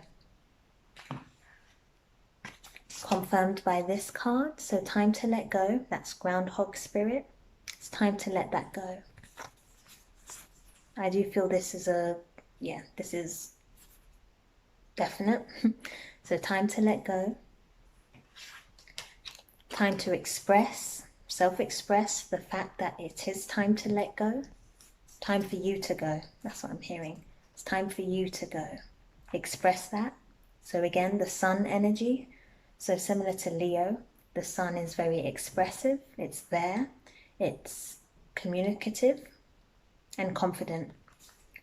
Confirmed by this card, so time to let go. That's Groundhog Spirit. It's time to let that go. I do feel this is this is definite. So time to let go. Time to express, self-express the fact that it is time to let go. Time for you to go. That's what I'm hearing. It's time for you to go. Express that. So again, the sun energy. So similar to Leo, the sun is very expressive. It's there. It's communicative and confident.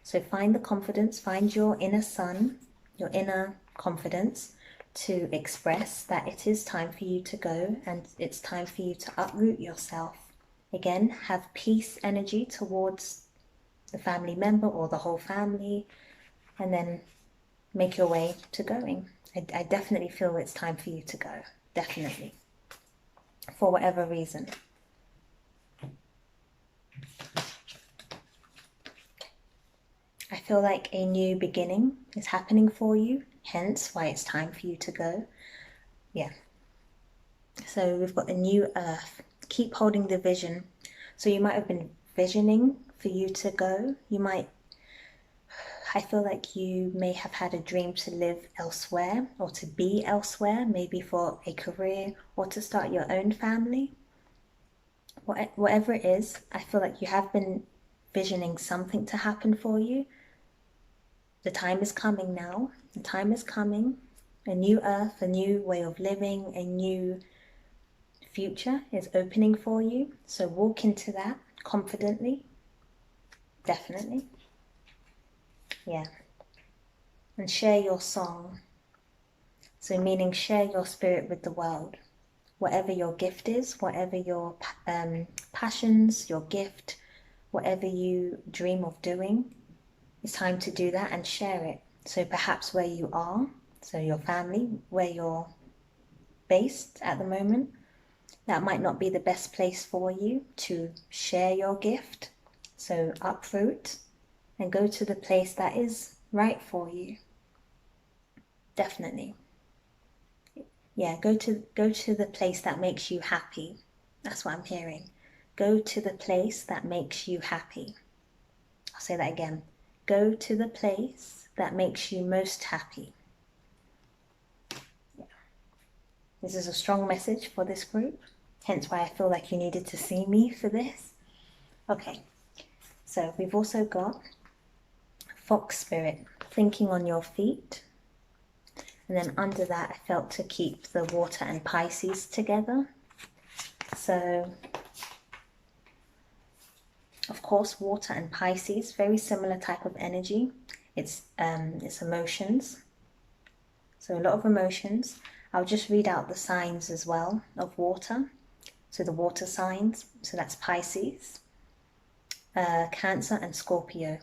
So find the confidence, find your inner sun, your inner confidence to express that it is time for you to go, and it's time for you to uproot yourself. Again, have peace energy towards the family member or the whole family, and then make your way to going. I definitely feel it's time for you to go, definitely, for whatever reason. I feel like a new beginning is happening for you, hence why it's time for you to go. Yeah. So we've got a new earth. Keep holding the vision. So you might have been visioning for you to go. I feel like you may have had a dream to live elsewhere or to be elsewhere, maybe for a career or to start your own family. Whatever it is, I feel like you have been visioning something to happen for you. The time is coming now. The time is coming. A new earth, a new way of living, a new future is opening for you. So walk into that confidently. Definitely. Yeah. And share your song. So meaning share your spirit with the world. Whatever your gift is, whatever your passions, your gift, whatever you dream of doing, it's time to do that and share it. So perhaps where you are, so your family, where you're based at the moment, that might not be the best place for you to share your gift. So uproot and go to the place that is right for you. Definitely. Yeah, go to the place that makes you happy. That's what I'm hearing. Go to the place that makes you happy. I'll say that again. Go to the place that makes you most happy. Yeah. This is a strong message for this group, hence why I feel like you needed to see me for this. Okay, so we've also got Fox Spirit, thinking on your feet. And then under that, I felt to keep the water and Pisces together. So, of course, water and Pisces, very similar type of energy. It's emotions. So a lot of emotions. I'll just read out the signs as well of water. So the water signs, so that's Pisces, Cancer and Scorpio.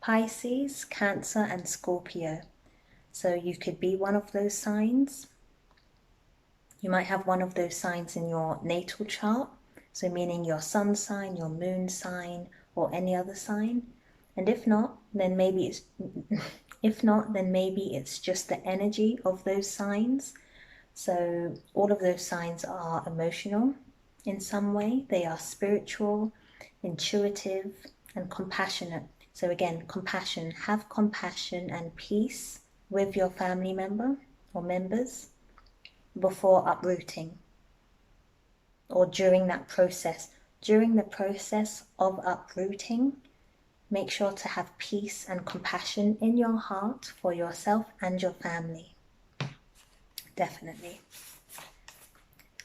Pisces, Cancer and Scorpio. So you could be one of those signs. You might have one of those signs in your natal chart. So meaning your sun sign, your moon sign, or any other sign. And if not, then maybe it's just the energy of those signs. So all of those signs are emotional in some way. They are spiritual, intuitive, and compassionate. So again, compassion. Have compassion and peace with your family member or members before uprooting, or during that process. During the process of uprooting, make sure to have peace and compassion in your heart for yourself and your family. Definitely.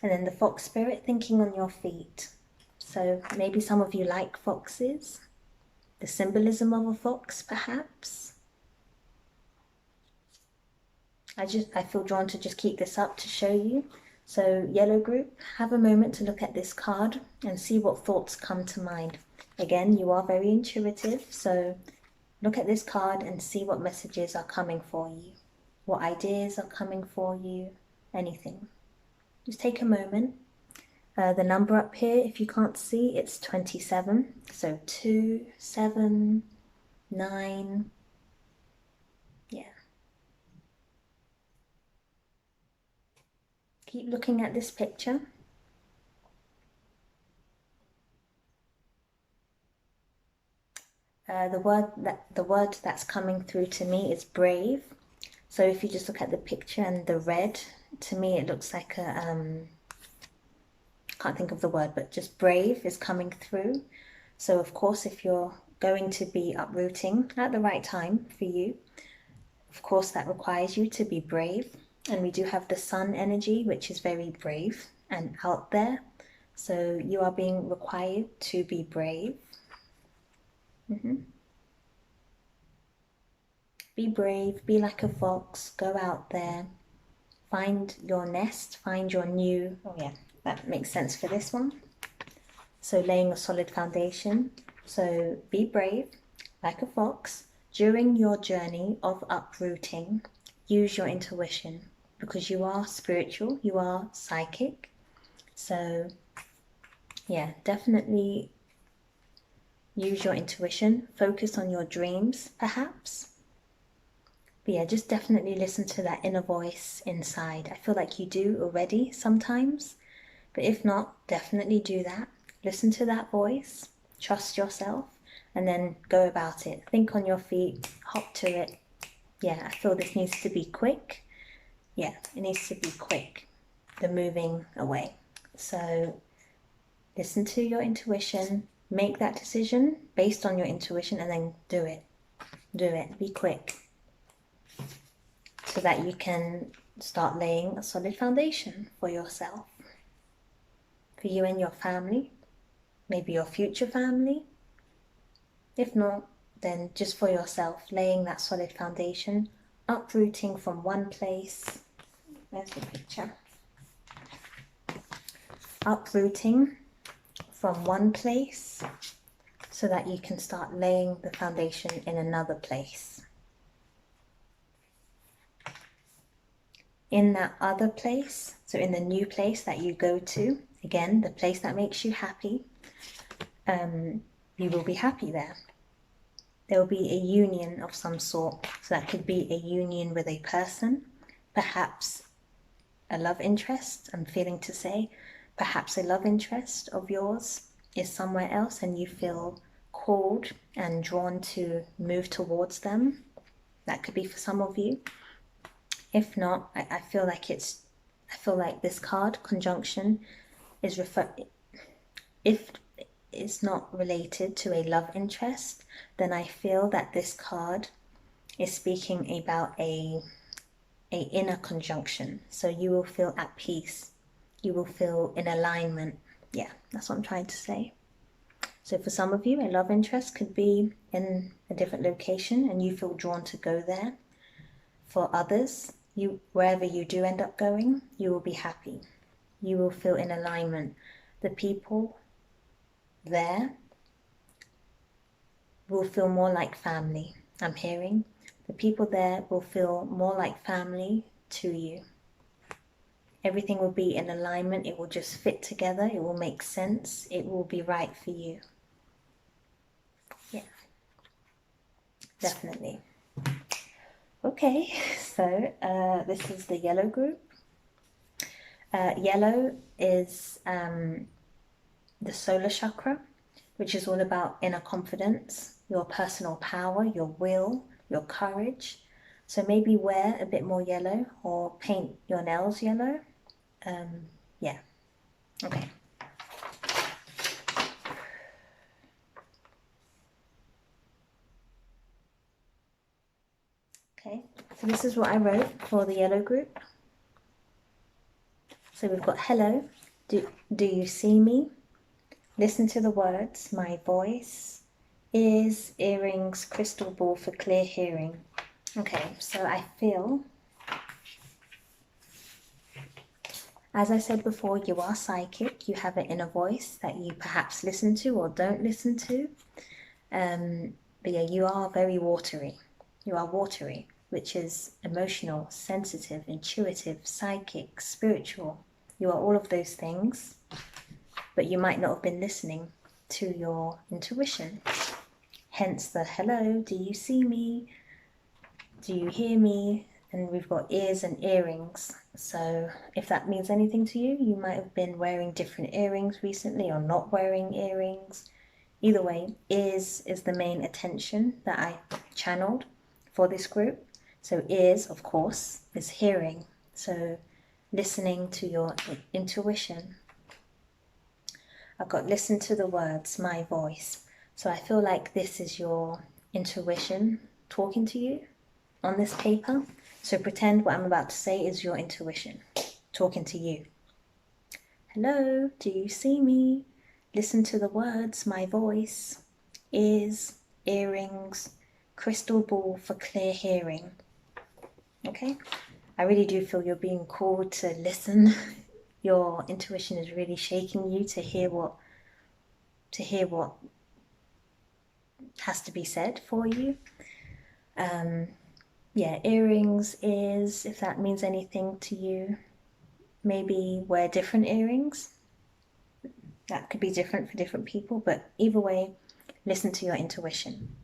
And then the fox spirit, thinking on your feet. So maybe some of you like foxes. The symbolism of a fox, perhaps. I feel drawn to just keep this up to show you. So yellow group, have a moment to look at this card and see what thoughts come to mind. Again, you are very intuitive, so look at this card and see what messages are coming for you. What ideas are coming for you, anything. Just take a moment. The number up here, if you can't see, it's 27. So 2, 7, 9, yeah. Keep looking at this picture. The word that's coming through to me is brave. So if you just look at the picture and the red, to me it looks like a can't think of the word, but just brave is coming through. So of course, if you're going to be uprooting at the right time for you, of course that requires you to be brave. And we do have the sun energy, which is very brave and out there. So you are being required to be brave. Be brave, be like a fox, go out there, find your nest, find your new, oh yeah, that makes sense for this one. So laying a solid foundation, So be brave, like a fox. During your journey of uprooting, use your intuition because you are spiritual, you are psychic. So yeah, definitely use your intuition. Focus on your dreams, perhaps. But yeah, just definitely listen to that inner voice inside. I feel like you do already sometimes, but if not, definitely do that. Listen to that voice, trust yourself, and then go about it. Think on your feet, hop to it. Yeah, I feel this needs to be quick. Yeah, it needs to be quick, the moving away. So listen to your intuition, make that decision based on your intuition, and then do it. Do it, be quick, so that you can start laying a solid foundation for yourself, for you and your family, maybe your future family. If not, then just for yourself, laying that solid foundation, uprooting from one place. There's the picture. Uprooting from one place so that you can start laying the foundation in another place. In that other place, so in the new place that you go to, again, the place that makes you happy, you will be happy there. There will be a union of some sort. So that could be a union with a person, perhaps a love interest, I'm feeling to say. Perhaps a love interest of yours is somewhere else and you feel called and drawn to move towards them. That could be for some of you. If not, I feel like this card, conjunction, is if it's not related to a love interest, then I feel that this card is speaking about a inner conjunction. So you will feel at peace. You will feel in alignment. Yeah, that's what I'm trying to say. So for some of you, a love interest could be in a different location and you feel drawn to go there. For others, wherever you do end up going, you will be happy. You will feel in alignment. The people there will feel more like family, I'm hearing. The people there will feel more like family to you. Everything will be in alignment. It will just fit together. It will make sense. It will be right for you. Yeah, definitely. Okay, so this is the yellow group. Yellow is the solar chakra, which is all about inner confidence, your personal power, your will, your courage. So maybe wear a bit more yellow or paint your nails yellow. Yeah, okay. Okay, so this is what I wrote for the yellow group. So we've got hello, do you see me? Listen to the words, my voice, ears, earrings, crystal ball for clear hearing. Okay, so I feel, as I said before, you are psychic. You have an inner voice that you perhaps listen to or don't listen to. But yeah, you are very watery. You are watery, which is emotional, sensitive, intuitive, psychic, spiritual. You are all of those things, but you might not have been listening to your intuition. Hence the hello, do you see me? Do you hear me? And we've got ears and earrings. So if that means anything to you, you might have been wearing different earrings recently or not wearing earrings. Either way, ears is the main attention that I channeled for this group. So ears, of course, is hearing. So listening to your intuition. I've got listen to the words, my voice. So I feel like this is your intuition talking to you on this paper. So pretend what I'm about to say is your intuition talking to you. Hello, do you see me? Listen to the words, my voice, ears, earrings, crystal ball for clear hearing. Okay, I really do feel you're being called to listen. Your intuition is really shaking you to hear what has to be said for you. Yeah, earrings is, if that means anything to you, maybe wear different earrings. That could be different for different people, but either way, listen to your intuition.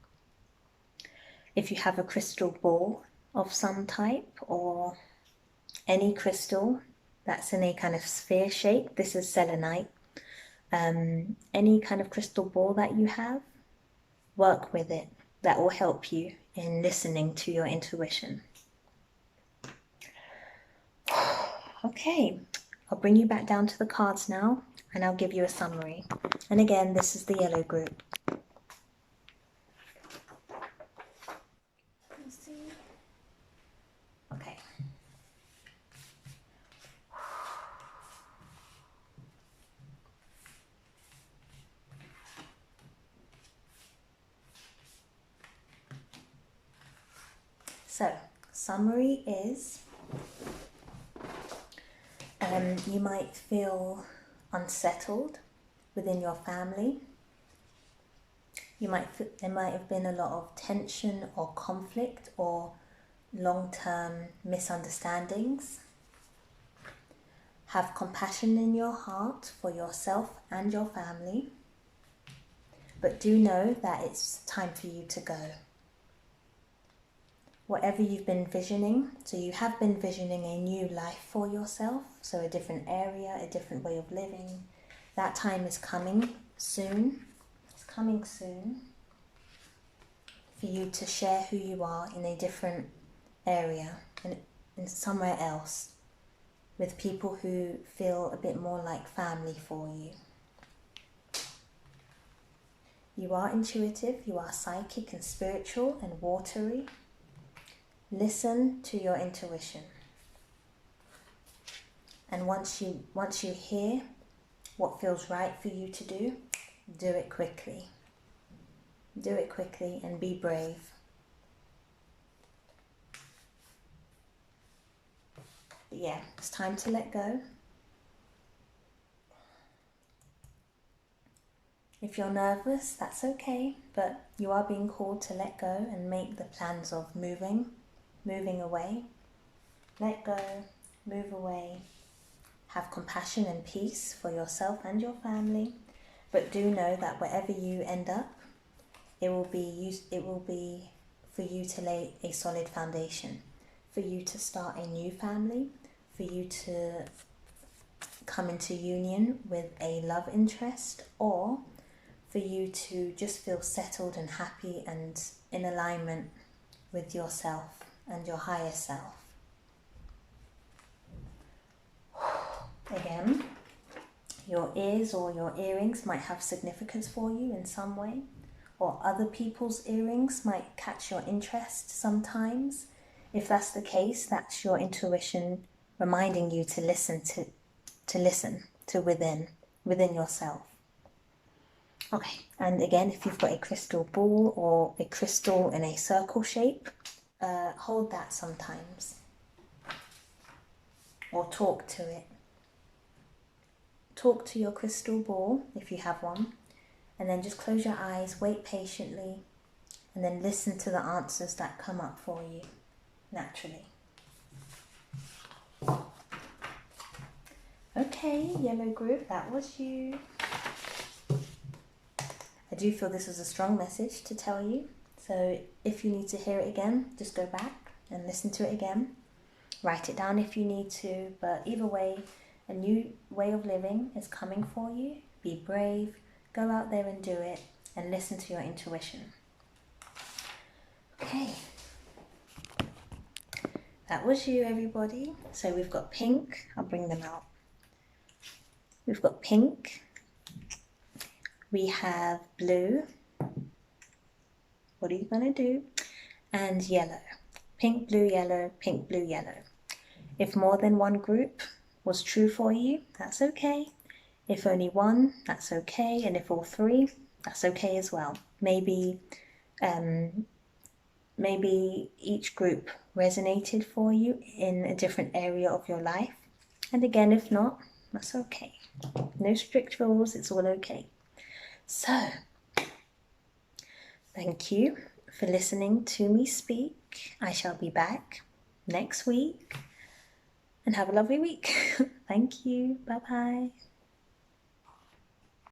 If you have a crystal ball of some type or any crystal that's in a kind of sphere shape, this is selenite. Any kind of crystal ball that you have, work with it. That will help you in listening to your intuition. Okay, I'll bring you back down to the cards now and I'll give you a summary. And again, this is the yellow group. Let's see. Okay. So, summary is you might feel unsettled within your family. There might have been a lot of tension or conflict or long-term misunderstandings. Have compassion in your heart for yourself and your family, but do know that it's time for you to go. Whatever you've been visioning, so you have been visioning a new life for yourself, so a different area, a different way of living. That time is coming soon. It's coming soon for you to share who you are in a different area and somewhere else with people who feel a bit more like family for you. You are intuitive, you are psychic and spiritual and watery. Listen to your intuition. And once you hear what feels right for you to do it quickly. Do it quickly and be brave. But yeah, it's time to let go. If you're nervous, that's okay, but you are being called to let go and make the plans of moving away. Let go, move away. Have compassion and peace for yourself and your family, but do know that wherever you end up, it will be for you to lay a solid foundation, for you to start a new family, for you to come into union with a love interest, or for you to just feel settled and happy and in alignment with yourself and your higher self. Again, your ears or your earrings might have significance for you in some way, or other people's earrings might catch your interest sometimes. If that's the case, that's your intuition reminding you to listen to within yourself. Okay, and again, if you've got a crystal ball or a crystal in a circle shape, hold that sometimes, or talk to it. Talk to your crystal ball if you have one, and then just close your eyes, wait patiently, and then listen to the answers that come up for you naturally. Okay, yellow group, that was you. I do feel this was a strong message to tell you, so if you need to hear it again, just go back and listen to it again. Write it down if you need to, but either way, a new way of living is coming for you. Be brave, go out there and do it, and listen to your intuition. Okay, that was you, everybody. So we've got pink, I'll bring them out. We've got pink, we have blue, what are you going to do? And yellow. Pink, blue, yellow, pink, blue, yellow. If more than one group was true for you, that's okay. If only one, that's okay. And if all three, that's okay as well. Maybe each group resonated for you in a different area of your life. And again, if not, that's okay. No strict rules, it's all okay. So, Thank you for listening to me speak. I shall be back next week, and have a lovely week. Thank you. Bye bye.